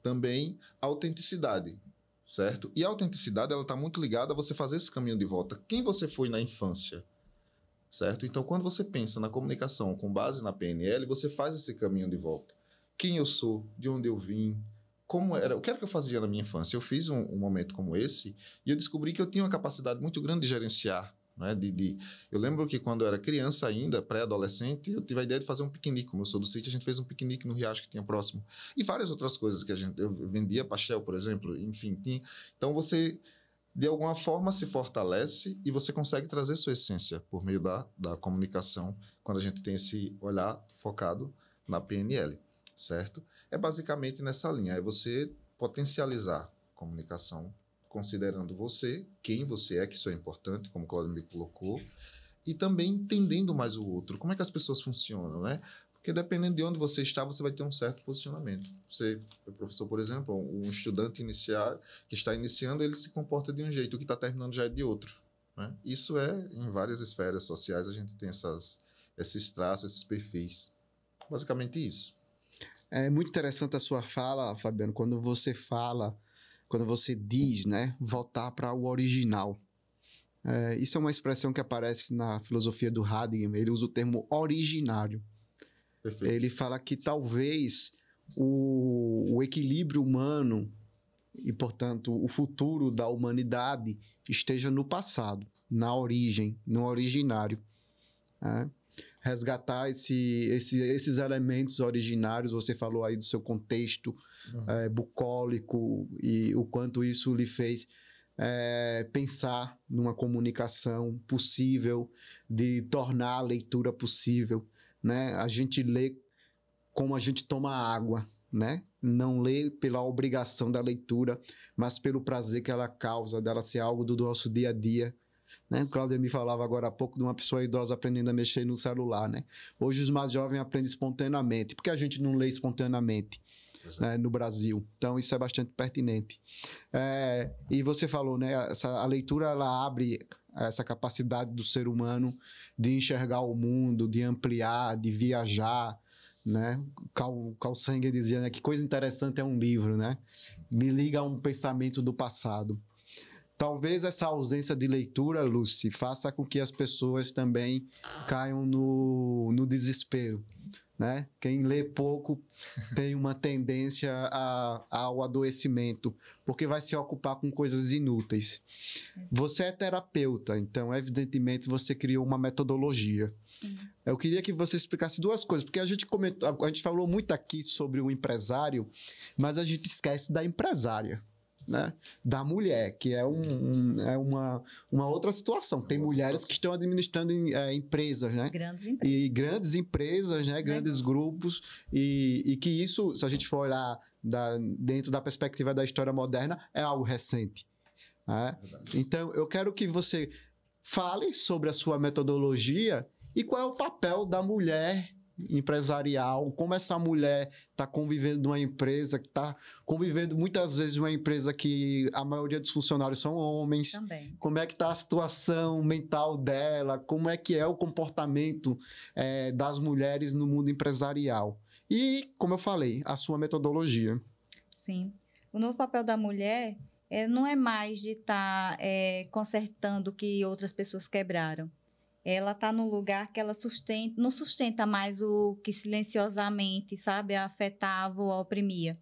Speaker 4: também a autenticidade, certo? E a autenticidade, ela está muito ligada a você fazer esse caminho de volta. Quem você foi na infância, certo? Então, quando você pensa na comunicação com base na PNL, você faz esse caminho de volta. Quem eu sou, de onde eu vim, como era, o que era que eu fazia na minha infância. Eu fiz um momento como esse e eu descobri que eu tinha uma capacidade muito grande de gerenciar, né? Eu lembro que quando eu era criança ainda, pré-adolescente, eu tive a ideia de fazer um piquenique. Como eu sou do sítio, a gente fez um piquenique no riacho que tinha próximo. E várias outras coisas que eu vendia pastel, por exemplo, enfim. Então você, de alguma forma, se fortalece e você consegue trazer sua essência por meio da comunicação, quando a gente tem esse olhar focado na PNL. Certo? É basicamente nessa linha, é você potencializar a comunicação, considerando você, quem você é, que isso é importante, como o Claudio me colocou, e também entendendo mais o outro, como é que as pessoas funcionam, né? Porque dependendo de onde você está, você vai ter um certo posicionamento. Você, o professor, por exemplo, um estudante que está iniciando, ele se comporta de um jeito, o que está terminando já é de outro, né? Isso em várias esferas sociais, a gente tem esses traços, esses perfis. Basicamente isso.
Speaker 2: É muito interessante a sua fala, Fabiano, quando você diz, né, voltar para o original. Isso é uma expressão que aparece na filosofia do Heidegger, ele usa o termo originário.
Speaker 4: Perfeito.
Speaker 2: Ele fala que talvez o equilíbrio humano e, portanto, o futuro da humanidade esteja no passado, na origem, no originário, né? Resgatar esses elementos originários. Você falou aí do seu contexto bucólico e o quanto isso lhe fez pensar numa comunicação possível, de tornar a leitura possível, né? A gente lê como a gente toma água, né? Não lê pela obrigação da leitura, mas pelo prazer que ela causa, dela ser algo do nosso dia a dia, né? O Claudio me falava agora há pouco de uma pessoa idosa aprendendo a mexer no celular, né? Hoje os mais jovens aprendem espontaneamente. Por que a gente não lê espontaneamente? né, no Brasil. Então, isso é bastante pertinente. E você falou, né, a leitura ela abre essa capacidade do ser humano de enxergar o mundo, de ampliar, de viajar, né? Carl Sagan dizia, né, que coisa interessante é um livro, né? Me liga a um pensamento do passado. Talvez essa ausência de leitura, Lucy, faça com que as pessoas também caiam no desespero, né? Quem lê pouco tem uma tendência ao adoecimento, porque vai se ocupar com coisas inúteis. Você é terapeuta, então, evidentemente, você criou uma metodologia.
Speaker 3: Sim.
Speaker 2: Eu queria que você explicasse duas coisas, porque a gente falou muito aqui sobre o empresário, mas a gente esquece da empresária, né? Da mulher, que é uma outra situação. Tem mulheres que estão administrando empresas, né?
Speaker 3: Grandes empresas.
Speaker 2: E grandes empresas, né? Grandes grupos, e que isso, se a gente for olhar dentro da perspectiva da história moderna, é algo recente. Né? Então, eu quero que você fale sobre a sua metodologia e qual é o papel da mulher empresarial, como essa mulher está convivendo numa empresa, que está convivendo muitas vezes numa empresa que a maioria dos funcionários são homens.
Speaker 3: Também.
Speaker 2: Como é que está a situação mental dela, como é que é o comportamento das mulheres no mundo empresarial. E, como eu falei, a sua metodologia.
Speaker 3: Sim. O novo papel da mulher não é mais de estar consertando o que outras pessoas quebraram. Ela está num lugar que ela não sustenta mais o que silenciosamente, sabe, afetava ou oprimia.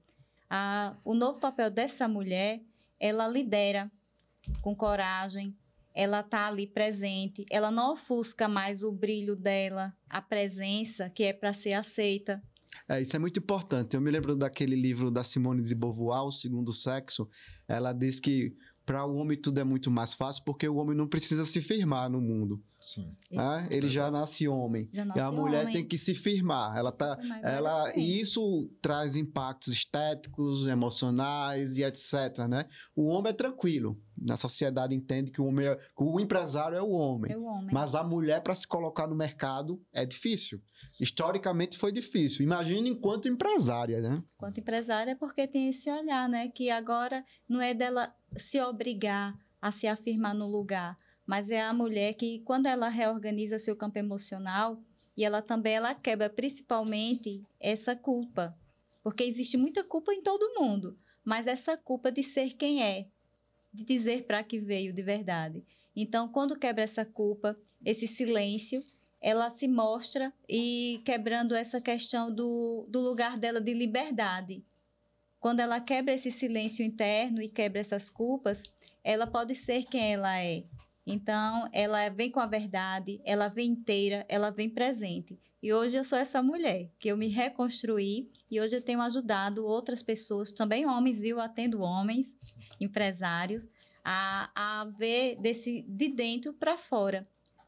Speaker 3: O novo papel dessa mulher, ela lidera com coragem, ela está ali presente, ela não ofusca mais o brilho dela, a presença que é para ser aceita.
Speaker 2: Isso é muito importante. Eu me lembro daquele livro da Simone de Beauvoir, O Segundo Sexo. Ela diz que para o homem tudo é muito mais fácil porque o homem não precisa se firmar no mundo.
Speaker 4: Sim.
Speaker 2: Ele já nasce homem. E a mulher tem que se firmar. E isso traz impactos estéticos, emocionais e etc. Né? O homem é tranquilo. Na sociedade entende que o empresário é o homem. Mas a mulher, para se colocar no mercado, é difícil. Historicamente foi difícil. Imagina enquanto empresária, né?
Speaker 3: Enquanto empresária, porque tem esse olhar, né? Que agora não é dela se obrigar a se afirmar no lugar, mas é a mulher que, quando ela reorganiza seu campo emocional, e ela quebra principalmente essa culpa, porque existe muita culpa em todo mundo, mas essa culpa de ser quem é, de dizer para que veio de verdade. Então, quando quebra essa culpa, esse silêncio, ela se mostra e quebrando essa questão do lugar dela de liberdade. Quando ela quebra esse silêncio interno e quebra essas culpas, ela pode ser quem ela é. Então, ela vem com a verdade, ela vem inteira, ela vem presente. E hoje eu sou essa mulher, que eu me reconstruí e hoje eu tenho ajudado outras pessoas, também homens, viu? Atendo homens, empresários, a ver de dentro para fora,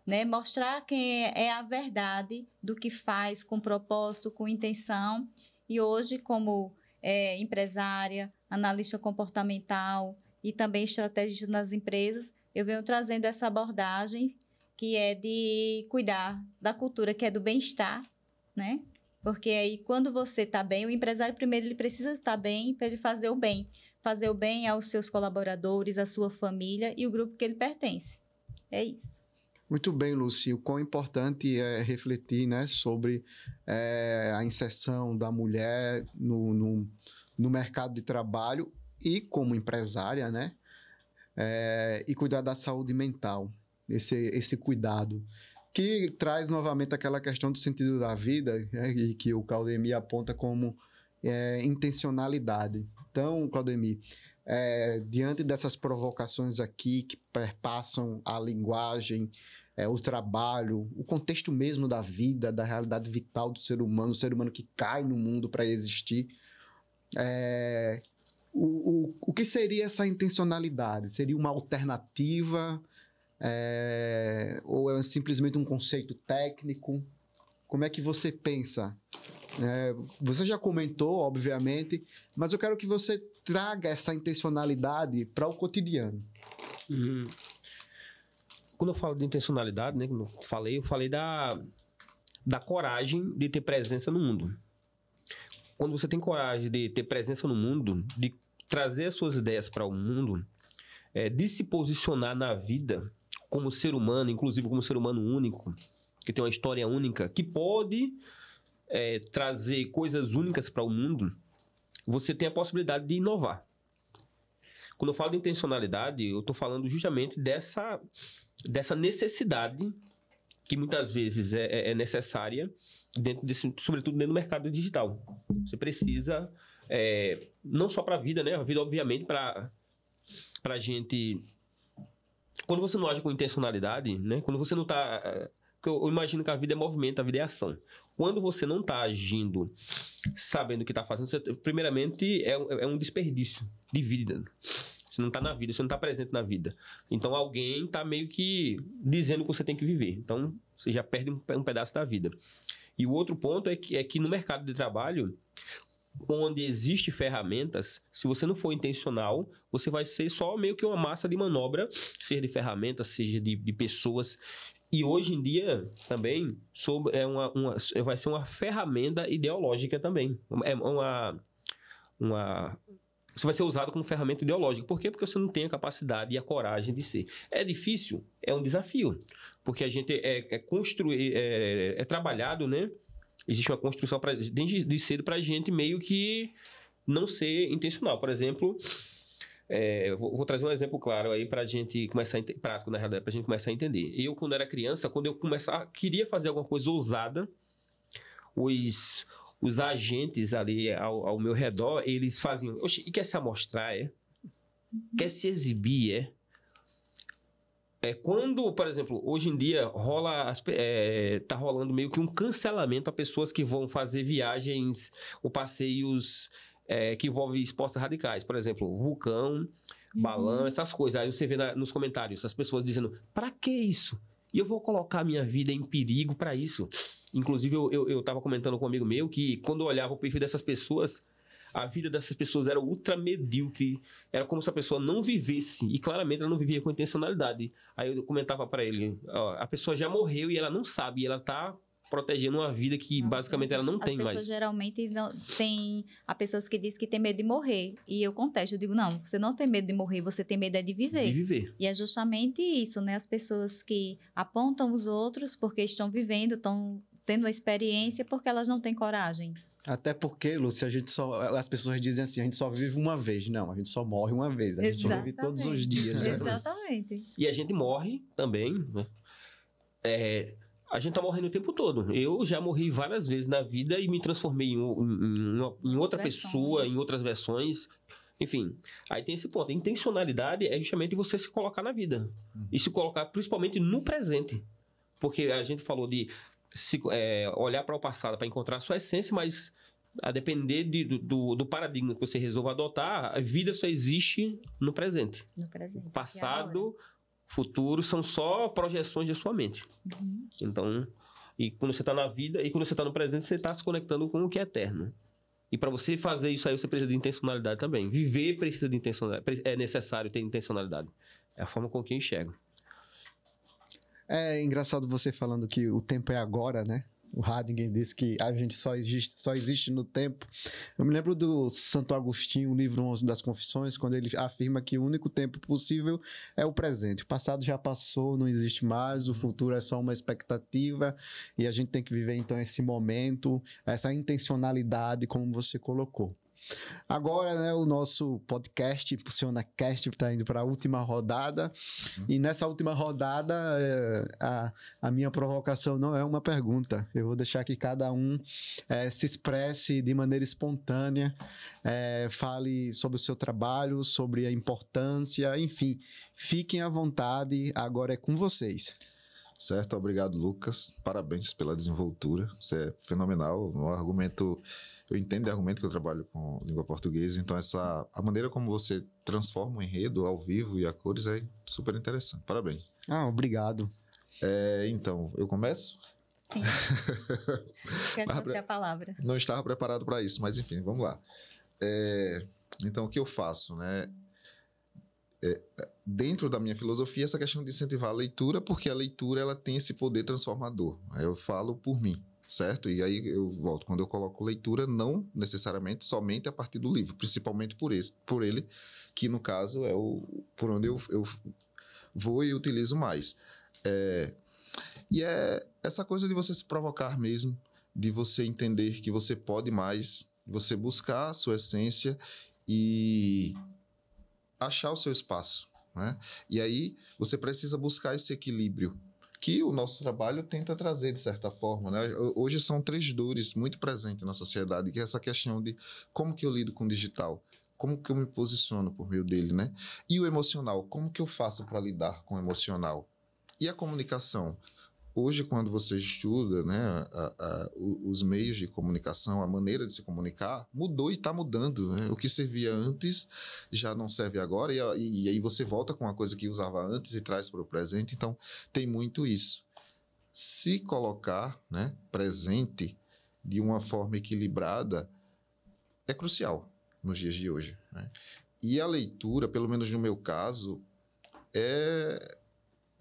Speaker 3: né? Mostrar quem é a verdade do que faz, com propósito, com intenção. E hoje, como empresária, analista comportamental e também estrategista nas empresas, eu venho trazendo essa abordagem que é de cuidar da cultura, que é do bem-estar, né? Porque aí, quando você está bem, o empresário primeiro ele precisa estar bem para ele fazer o bem aos seus colaboradores, à sua família e o grupo que ele pertence. É isso.
Speaker 2: Muito bem, Lucy. O quão importante é refletir, né, sobre a inserção da mulher no mercado de trabalho e como empresária, né? E cuidar da saúde mental, esse cuidado, que traz novamente aquela questão do sentido da vida, né, e que o Claudemir aponta como intencionalidade. Então, Claudemir, diante dessas provocações aqui que perpassam a linguagem, o trabalho, o contexto mesmo da vida, da realidade vital do ser humano, o ser humano que cai no mundo para existir, o que seria essa intencionalidade? Seria uma alternativa? Ou é simplesmente um conceito técnico? Como é que você pensa? Você já comentou, obviamente, mas eu quero que você traga essa intencionalidade para o cotidiano.
Speaker 5: Quando eu falo de intencionalidade, né, como eu falei da coragem de ter presença no mundo. quando você tem coragem de ter presença no mundo, de trazer as suas ideias para o mundo, de se posicionar na vida como ser humano, inclusive como ser humano único, que tem uma história única, que pode trazer coisas únicas para o mundo, você tem a possibilidade de inovar. Quando eu falo de intencionalidade, eu estou falando justamente dessa necessidade que muitas vezes é necessária, sobretudo dentro do mercado digital. Você precisa, não só para a vida, né? A vida, obviamente, para a gente... Quando você não age com intencionalidade, né? Quando você não está... Eu imagino que a vida é movimento, a vida é ação. Quando você não está agindo, sabendo o que está fazendo, primeiramente é um desperdício de vida. Você não está na vida, você não está presente na vida. Então alguém está meio que dizendo que você tem que viver. Então você já perde um pedaço da vida. E o outro ponto é que no mercado de trabalho, onde existem ferramentas, se você não for intencional, você vai ser só meio que uma massa de manobra, seja de ferramentas, seja de pessoas. E hoje em dia, também, vai ser uma ferramenta ideológica também. Você vai ser usado como ferramenta ideológica. Por quê? Porque você não tem a capacidade e a coragem de ser. É difícil? É um desafio. Porque a gente é trabalhado, né? Existe uma construção desde cedo para a gente meio que não ser intencional. Por exemplo... vou trazer um exemplo claro aí pra gente começar prático, na realidade, pra gente começar a entender. Eu, quando era criança, quando eu queria fazer alguma coisa ousada, os agentes ali ao meu redor, eles faziam, oxe, e quer se amostrar, quer se exibir, quando, por exemplo, hoje em dia tá rolando meio que um cancelamento a pessoas que vão fazer viagens ou passeios que envolve esportes radicais, por exemplo, vulcão, balão, essas coisas. Aí você vê nos comentários as pessoas dizendo, pra que isso? E eu vou colocar minha vida em perigo pra isso. Inclusive, eu tava comentando com um amigo meu que quando eu olhava o perfil dessas pessoas, a vida dessas pessoas era ultra medíocre, era como se a pessoa não vivesse, e claramente ela não vivia com intencionalidade. Aí eu comentava pra ele, a pessoa já morreu e ela não sabe, e ela tá protegendo uma vida que basicamente ela não tem mais. As
Speaker 3: pessoas geralmente há pessoas que dizem que tem medo de morrer, e eu contesto, eu digo, não, você não tem medo de morrer, você tem medo de viver.
Speaker 5: De viver.
Speaker 3: E é justamente isso, né? As pessoas que apontam os outros porque estão vivendo, estão tendo uma experiência porque elas não têm coragem.
Speaker 2: Até porque, Lúcia, as pessoas dizem assim, a gente só vive uma vez. Não, a gente só morre uma vez, a gente vive todos os dias. Né?
Speaker 3: Exatamente.
Speaker 5: E a gente morre também, né? A gente tá morrendo o tempo todo. Eu já morri várias vezes na vida e me transformei em outra pessoa, em outras versões. Enfim, aí tem esse ponto. A intencionalidade é justamente você se colocar na vida. E se colocar principalmente no presente. Porque a gente falou de olhar para o passado para encontrar a sua essência, mas a depender do paradigma que você resolva adotar, a vida só existe no presente.
Speaker 3: No presente.
Speaker 5: Passado... Futuro são só projeções de sua mente. Então, e quando você está na vida, e quando você está no presente, você está se conectando com o que é eterno. E para você fazer isso aí, você precisa de intencionalidade também. Viver precisa de intencionalidade. É necessário ter intencionalidade. É a forma com que eu enxergo.
Speaker 2: É engraçado você falando que o tempo é agora, né? O Harding disse que a gente só existe no tempo. Eu me lembro do Santo Agostinho, o livro 11 das Confissões, quando ele afirma que o único tempo possível é o presente. O passado já passou, não existe mais, o futuro é só uma expectativa e a gente tem que viver então esse momento, essa intencionalidade, como você colocou. Agora, né, o nosso podcast, Impulsiona Cast, está indo para a última rodada. E nessa última rodada, a minha provocação não é uma pergunta. Eu vou deixar que cada um se expresse de maneira espontânea, fale sobre o seu trabalho, sobre a importância, enfim. Fiquem à vontade, agora é com vocês.
Speaker 4: Certo, obrigado, Lucas. Parabéns pela desenvoltura. Isso é fenomenal. Um argumento... Eu entendo o argumento que eu trabalho com língua portuguesa, então a maneira como você transforma o enredo ao vivo e a cores é super interessante. Parabéns.
Speaker 2: Obrigado.
Speaker 4: Então, eu começo?
Speaker 3: Sim. Quero ter a palavra.
Speaker 4: Não estava preparado para isso, mas enfim, vamos lá. Então, o que eu faço, né? Dentro da minha filosofia, essa questão de incentivar a leitura, porque a leitura ela tem esse poder transformador. Eu falo por mim. certo? E aí eu volto, quando eu coloco leitura, não necessariamente somente a partir do livro, principalmente por ele, que no caso é por onde eu vou e utilizo mais. E é essa coisa de você se provocar mesmo, de você entender que você pode mais, você buscar a sua essência e achar o seu espaço, né? E aí você precisa buscar esse equilíbrio que o nosso trabalho tenta trazer de certa forma, né? Hoje são 3 dores muito presentes na sociedade, que é essa questão de como que eu lido com o digital, como que eu me posiciono por meio dele, né? E o emocional, como que eu faço para lidar com o emocional? E a comunicação? Hoje, quando você estuda, né, os meios de comunicação, a maneira de se comunicar, mudou e está mudando, né? O que servia antes já não serve agora, e aí você volta com uma coisa que usava antes e traz para o presente. Então, tem muito isso. Se colocar, né, presente de uma forma equilibrada é crucial nos dias de hoje, né? E a leitura, pelo menos no meu caso, é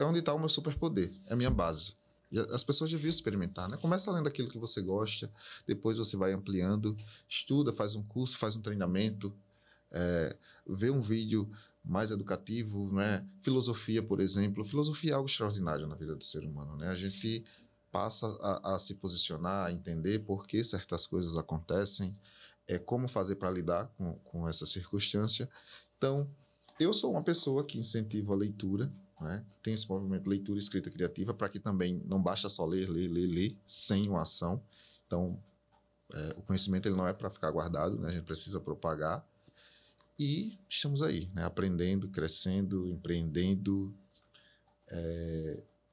Speaker 4: onde está o meu superpoder, é a minha base. E as pessoas deviam experimentar, né? Começa lendo aquilo que você gosta, depois você vai ampliando, estuda, faz um curso, faz um treinamento, vê um vídeo mais educativo, né? Filosofia, por exemplo. Filosofia é algo extraordinário na vida do ser humano, né? A gente passa a se posicionar, a entender por que certas coisas acontecem, como fazer para lidar com essa circunstância. Então, eu sou uma pessoa que incentiva a leitura, né? Tem esse movimento leitura e escrita criativa para que também não basta só ler, sem uma ação. Então, o conhecimento ele não é para ficar guardado, né? A gente precisa propagar. E estamos aí, né? Aprendendo, crescendo, empreendendo,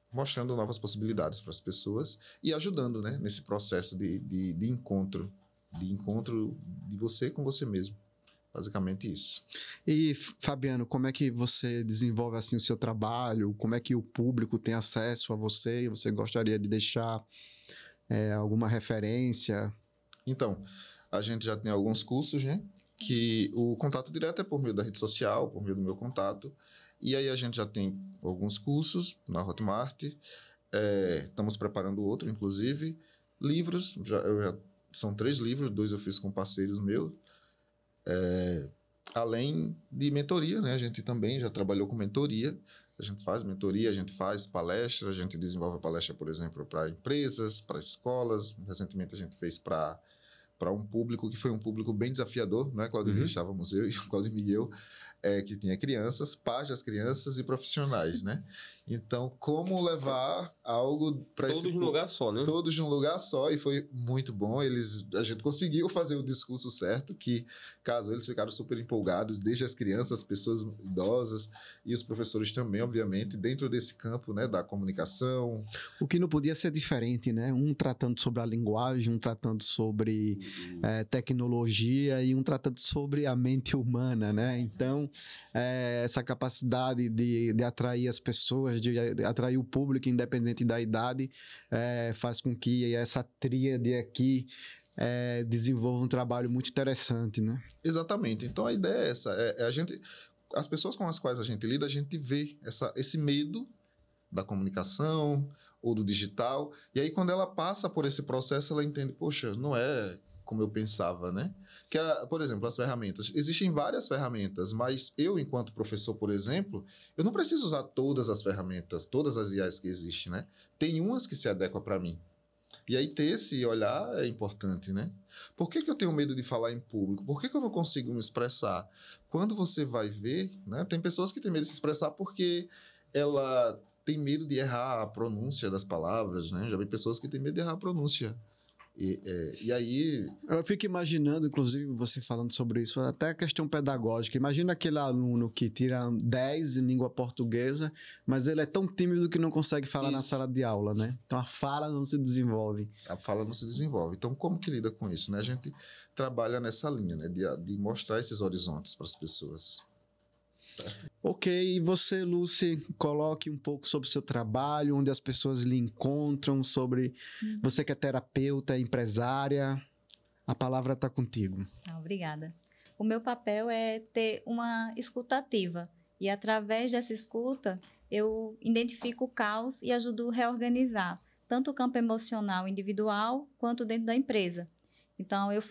Speaker 4: mostrando novas possibilidades para as pessoas e ajudando, né? Nesse processo de encontro de você com você mesmo. Basicamente isso.
Speaker 2: E, Fabiano, como é que você desenvolve assim o seu trabalho? Como é que o público tem acesso a você? Você gostaria de deixar alguma referência?
Speaker 4: Então, a gente já tem alguns cursos, né? Que o contato direto é por meio da rede social, por meio do meu contato. E aí a gente já tem alguns cursos na Hotmart. Estamos preparando outro, inclusive. Livros, são 3 livros, 2 eu fiz com parceiros meus. Além de mentoria, né? A gente também já trabalhou com mentoria. A gente faz mentoria, a gente faz palestra, a gente desenvolve palestra, por exemplo, para empresas, para escolas. Recentemente a gente fez para um público que foi um público bem desafiador, não é, Claudemir? Estávamos eu e o Claudemir e eu, que tinha crianças, pais das crianças e profissionais, né? Então, como levar algo para esse...
Speaker 5: Todos num lugar só, né?
Speaker 4: Todos num lugar só, e foi muito bom. A gente conseguiu fazer o discurso certo, que caso eles ficaram super empolgados, desde as crianças, as pessoas idosas e os professores também, obviamente, dentro desse campo, né, da comunicação.
Speaker 2: O que não podia ser diferente, né? Um tratando sobre a linguagem, um tratando sobre tecnologia e um tratando sobre a mente humana, né? Então, essa capacidade de atrair as pessoas, de atrair o público, independente da idade, faz com que essa tríade aqui desenvolva um trabalho muito interessante, né?
Speaker 4: Exatamente. Então, a ideia é essa. As pessoas com as quais a gente lida, a gente vê esse medo da comunicação ou do digital. E aí, quando ela passa por esse processo, ela entende, poxa, não é como eu pensava, né? Por exemplo, as ferramentas. Existem várias ferramentas, mas eu, enquanto professor, por exemplo, eu não preciso usar todas as ferramentas, todas as IAs que existem, né? Tem umas que se adequam para mim. E aí ter esse olhar é importante, né? Por que eu tenho medo de falar em público? Por que eu não consigo me expressar? Quando você vai ver, né? Tem pessoas que têm medo de se expressar porque ela tem medo de errar a pronúncia das palavras, né? Já vi pessoas que têm medo de errar a pronúncia. E aí...
Speaker 2: Eu fico imaginando, inclusive, você falando sobre isso, até a questão pedagógica. Imagina aquele aluno que tira 10 em língua portuguesa, mas ele é tão tímido que não consegue falar na sala de aula, né? Então, a fala não se desenvolve.
Speaker 4: A fala não se desenvolve. Então, como que lida com isso, né? A gente trabalha nessa linha, né? De mostrar esses horizontes para as pessoas. Certo?
Speaker 2: Ok, e você, Lucy, coloque um pouco sobre o seu trabalho, onde as pessoas lhe encontram, sobre você que é terapeuta, empresária. A palavra está contigo.
Speaker 3: Obrigada. O meu papel é ter uma escuta ativa. E, através dessa escuta, eu identifico o caos e ajudo a reorganizar. tanto o campo emocional individual, quanto dentro da empresa. Então, eu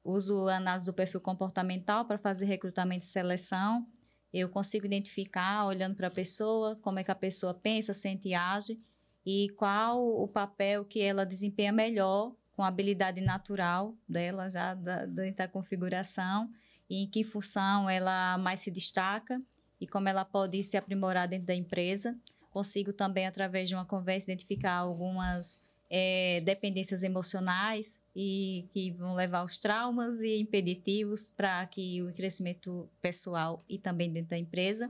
Speaker 3: uso a análise do perfil comportamental para fazer recrutamento e seleção. Eu consigo identificar, olhando para a pessoa, como é que a pessoa pensa, sente e age, e qual o papel que ela desempenha melhor com a habilidade natural dela, já dentro da configuração, e em que função ela mais se destaca, e como ela pode se aprimorar dentro da empresa. Consigo também, através de uma conversa, identificar algumas dependências emocionais e que vão levar aos traumas e impeditivos para que o crescimento pessoal e também dentro da empresa.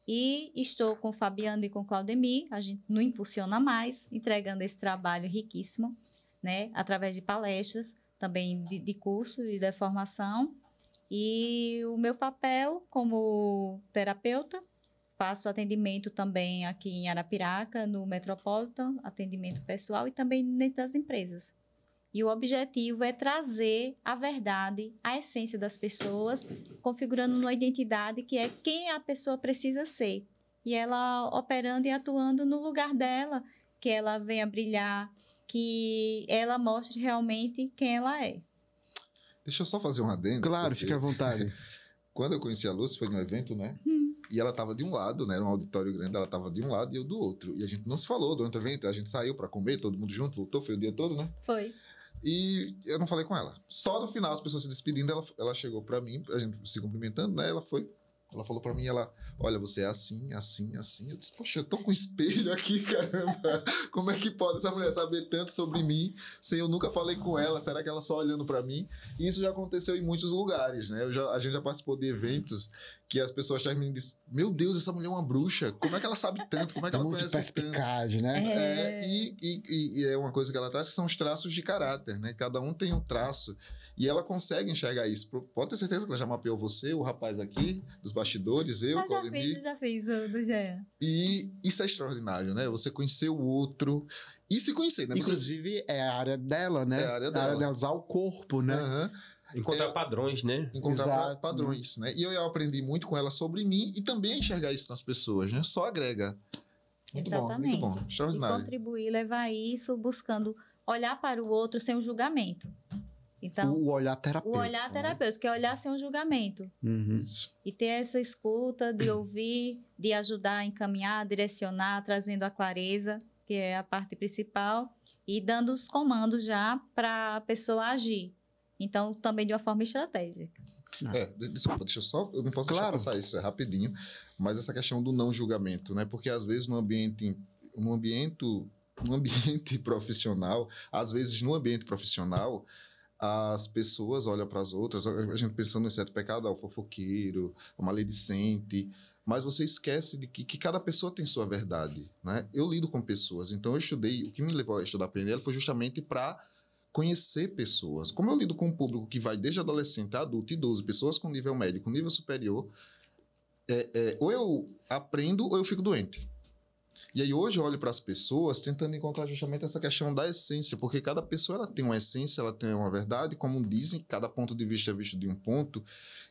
Speaker 3: E estou com o Fabiano e com o Claudemir, a gente não impulsiona mais, entregando esse trabalho riquíssimo, né, através de palestras, também de curso e da formação. E o meu papel como terapeuta, faço atendimento também aqui em Arapiraca, no Metropolitan, atendimento pessoal e também dentro das empresas. E o objetivo é trazer a verdade, a essência das pessoas, configurando uma identidade que é quem a pessoa precisa ser. E ela operando e atuando no lugar dela, que ela venha brilhar, que ela mostre realmente quem ela é.
Speaker 4: Deixa eu só fazer um adendo.
Speaker 2: Claro, fique à vontade.
Speaker 4: Quando eu conheci a Lúcia, foi num evento, né? E ela estava de um lado, né? Era um auditório grande, ela estava de um lado e eu do outro. E a gente não se falou durante o evento, a gente saiu para comer, todo mundo junto, voltou, foi o dia todo, né?
Speaker 3: Foi.
Speaker 4: E eu não falei com ela. Só no final, as pessoas se despedindo, ela chegou para mim, a gente se cumprimentando, né? Ela falou para mim, olha, você é assim, assim, assim. Eu disse, poxa, eu tô com um espelho aqui, caramba. Como é que pode essa mulher saber tanto sobre mim, sem eu nunca falei com ela? Será que ela só olhando para mim? E isso já aconteceu em muitos lugares, né? A gente já participou de eventos que as pessoas terminam e dizem, meu Deus, essa mulher é uma bruxa. Como é que ela sabe tanto? Como é que ela conhece tanto?
Speaker 2: Perspicaz, né?
Speaker 4: E é uma coisa que ela traz que são os traços de caráter, né? Cada um tem um traço e ela consegue enxergar isso. Pode ter certeza que ela já mapeou você, o rapaz aqui, dos bastidores, eu, Claudemir.
Speaker 3: Já fiz do Jean.
Speaker 4: E isso é extraordinário, né? Você conhecer o outro e se conhecer, né?
Speaker 2: Inclusive, é a área dela, né?
Speaker 4: É a área dela.
Speaker 2: A área dela usar o corpo, né?
Speaker 5: Encontrar padrões, né?
Speaker 4: Encontrar padrões, né? E eu aprendi muito com ela sobre mim e também enxergar isso nas pessoas, né? Só agrega.
Speaker 3: Exatamente.
Speaker 4: Muito bom. Extraordinário.
Speaker 3: E contribuir, levar isso, buscando olhar para o outro sem um julgamento. Então,
Speaker 2: o olhar terapêutico.
Speaker 3: O olhar terapêutico, que é olhar sem um julgamento. E ter essa escuta de ouvir, de ajudar a encaminhar, direcionar, trazendo a clareza, que é a parte principal, e dando os comandos já para a pessoa agir. Então, também de uma forma estratégica.
Speaker 4: Desculpa, eu não posso deixar passar isso, é rapidinho, mas essa questão do não julgamento, né? Porque às vezes no ambiente profissional, as pessoas olham para as outras, a gente pensando em certo pecado, o fofoqueiro, o maledicente, mas você esquece de que cada pessoa tem sua verdade, né? Eu lido com pessoas, então o que me levou a estudar PNL foi justamente para conhecer pessoas. Como eu lido com um público que vai desde adolescente a adulto, idoso, pessoas com nível médio, com nível superior, ou eu aprendo ou eu fico doente. E aí hoje eu olho para as pessoas tentando encontrar justamente essa questão da essência, porque cada pessoa ela tem uma essência, ela tem uma verdade, como dizem, cada ponto de vista é visto de um ponto,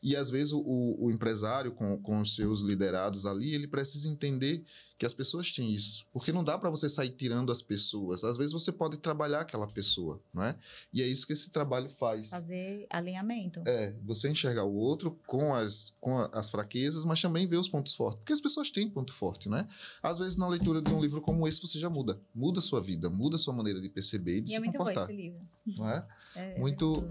Speaker 4: e às vezes o empresário com os seus liderados ali, ele precisa entender que as pessoas têm isso, porque não dá para você sair tirando as pessoas, às vezes você pode trabalhar aquela pessoa, não é? E é isso que esse trabalho faz.
Speaker 3: Fazer alinhamento.
Speaker 4: Você enxergar o outro com as fraquezas, mas também ver os pontos fortes, porque as pessoas têm ponto forte, né? Às vezes na leitura de um livro como esse você já muda a sua vida, muda a sua maneira de perceber e de se comportar.
Speaker 3: E é muito bom esse livro.
Speaker 4: Não é?
Speaker 3: Muito.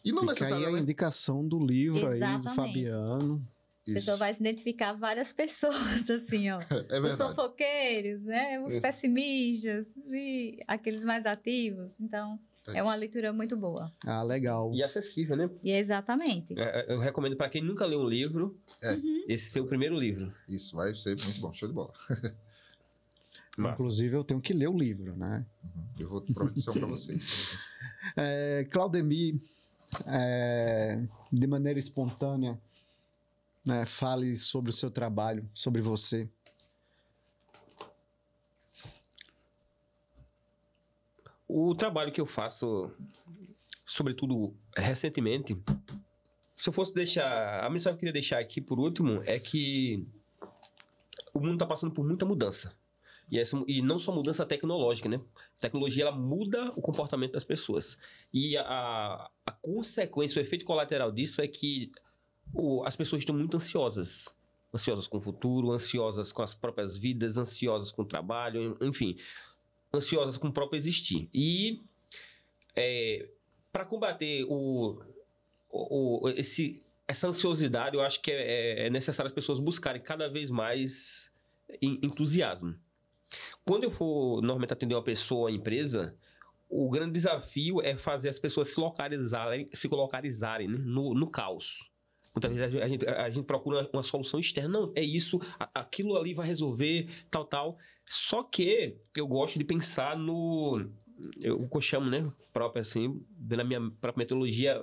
Speaker 4: E não
Speaker 2: Fica
Speaker 4: necessariamente
Speaker 2: aí a indicação do livro.
Speaker 3: Exatamente.
Speaker 2: Aí do Fabiano.
Speaker 3: A pessoa vai se identificar várias pessoas, assim, ó.
Speaker 4: É verdade.
Speaker 3: Os fofoqueiros, né? Os pessimistas e aqueles mais ativos. Então, é uma leitura muito boa.
Speaker 2: Ah, legal.
Speaker 5: E acessível, né?
Speaker 3: E exatamente.
Speaker 5: Eu recomendo para quem nunca leu um livro, esse ser o primeiro livro.
Speaker 4: Isso, vai ser muito bom. Show de bola.
Speaker 2: Inclusive, eu tenho que ler o livro, né?
Speaker 4: Eu vou prometer para você.
Speaker 2: Claudemir, de maneira espontânea, fale sobre o seu trabalho, sobre você.
Speaker 5: O trabalho que eu faço, sobretudo recentemente, se eu fosse deixar... A mensagem que eu queria deixar aqui por último é que o mundo está passando por muita mudança. E não só mudança tecnológica, né? A tecnologia, ela muda o comportamento das pessoas. E a consequência, o efeito colateral disso é que as pessoas estão muito ansiosas. Ansiosas com o futuro, ansiosas com as próprias vidas, ansiosas com o trabalho, enfim. Ansiosas com o próprio existir. E para combater essa ansiosidade, eu acho que é necessário as pessoas buscarem cada vez mais entusiasmo. Quando eu for normalmente atender uma pessoa, uma empresa, o grande desafio é fazer as pessoas se localizarem, né, no caos. Muitas vezes a gente procura uma solução externa. Não, é isso, aquilo ali vai resolver, tal. Só que eu gosto de pensar o que eu chamo, né, próprio assim, na minha própria metodologia,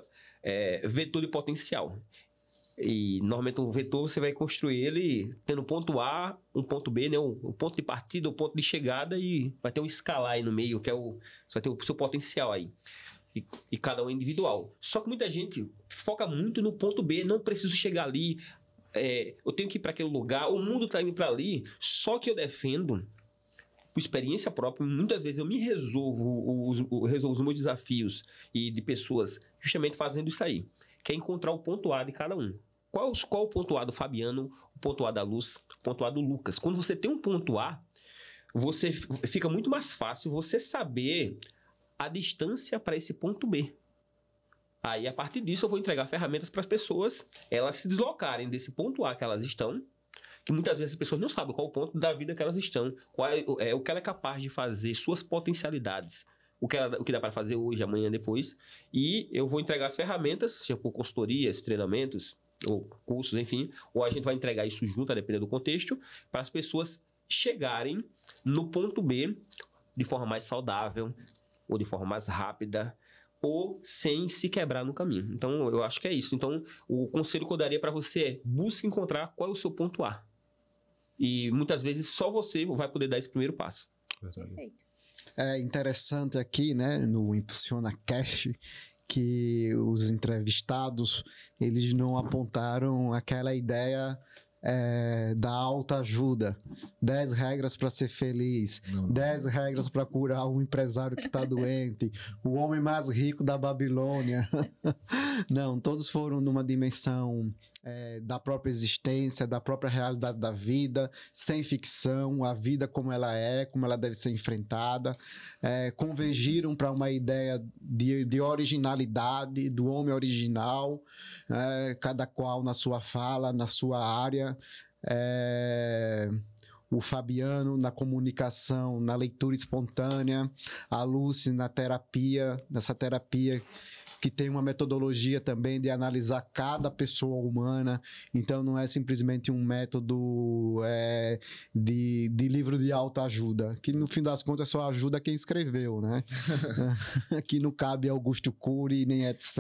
Speaker 5: vetor de potencial. E normalmente um vetor você vai construir ele tendo um ponto A, um ponto B, né? Um ponto de partida, um ponto de chegada, e vai ter um escalar aí no meio, que você vai ter o seu potencial aí. E cada um é individual. Só que muita gente foca muito no ponto B, não preciso chegar ali, eu tenho que ir para aquele lugar, o mundo está indo para ali. Só que eu defendo, por experiência própria, muitas vezes eu me resolvo os meus desafios e de pessoas justamente fazendo isso aí, que é encontrar o ponto A de cada um. Qual o ponto A do Fabiano, o ponto A da Luz, o ponto A do Lucas? Quando você tem um ponto A, fica muito mais fácil você saber a distância para esse ponto B. Aí, a partir disso, eu vou entregar ferramentas para as pessoas, elas se deslocarem desse ponto A que elas estão, que muitas vezes as pessoas não sabem qual o ponto da vida que elas estão, o que ela é capaz de fazer, suas potencialidades, o que dá para fazer hoje, amanhã, depois. E eu vou entregar as ferramentas, seja por consultorias, treinamentos, ou cursos, enfim, ou a gente vai entregar isso junto, a depender do contexto, para as pessoas chegarem no ponto B de forma mais saudável, ou de forma mais rápida, ou sem se quebrar no caminho. Então, eu acho que é isso. Então, o conselho que eu daria para você é: busque encontrar qual é o seu ponto A. E muitas vezes só você vai poder dar esse primeiro passo.
Speaker 3: Perfeito.
Speaker 2: É interessante aqui, né, no Impulsiona Cast, que os entrevistados, eles não apontaram aquela ideia da autoajuda. 10 regras para ser feliz, 10 regras para curar um empresário que está doente, o homem mais rico da Babilônia. Não, todos foram numa dimensão da própria existência, da própria realidade da vida, sem ficção, a vida como ela deve ser enfrentada. Convergiram para uma ideia de originalidade, do homem original, cada qual na sua fala, na sua área. O Fabiano na comunicação, na leitura espontânea, a Lucy na terapia, nessa terapia que tem uma metodologia também de analisar cada pessoa humana. Então, não é simplesmente um método de livro de autoajuda, que no fim das contas só ajuda quem escreveu, né? Que não cabe Augusto Cury, nem etc.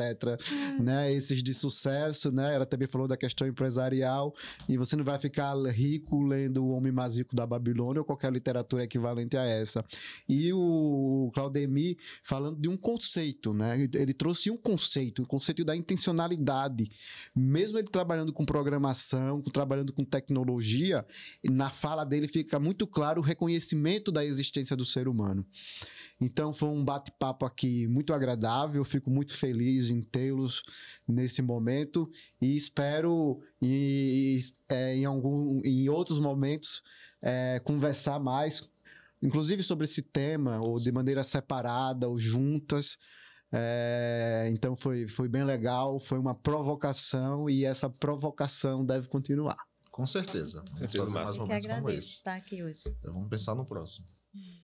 Speaker 2: Né? Esses de sucesso, né? Ela também falou da questão empresarial, e você não vai ficar rico lendo O Homem Mais Rico da Babilônia ou qualquer literatura equivalente a essa. E o Claudemir falando de um conceito, né? Ele trouxe o conceito da intencionalidade. Mesmo ele trabalhando com programação, trabalhando com tecnologia, na fala dele fica muito claro o reconhecimento da existência do ser humano. Então foi um bate-papo aqui muito agradável, fico muito feliz em tê-los nesse momento e espero em outros momentos conversar mais, inclusive sobre esse tema, ou de maneira separada ou juntas. Então foi bem legal, foi uma provocação, e essa provocação deve continuar.
Speaker 4: Com certeza. Vamos fazer mais momentos como esse.
Speaker 3: Estar aqui hoje.
Speaker 4: Vamos pensar no próximo.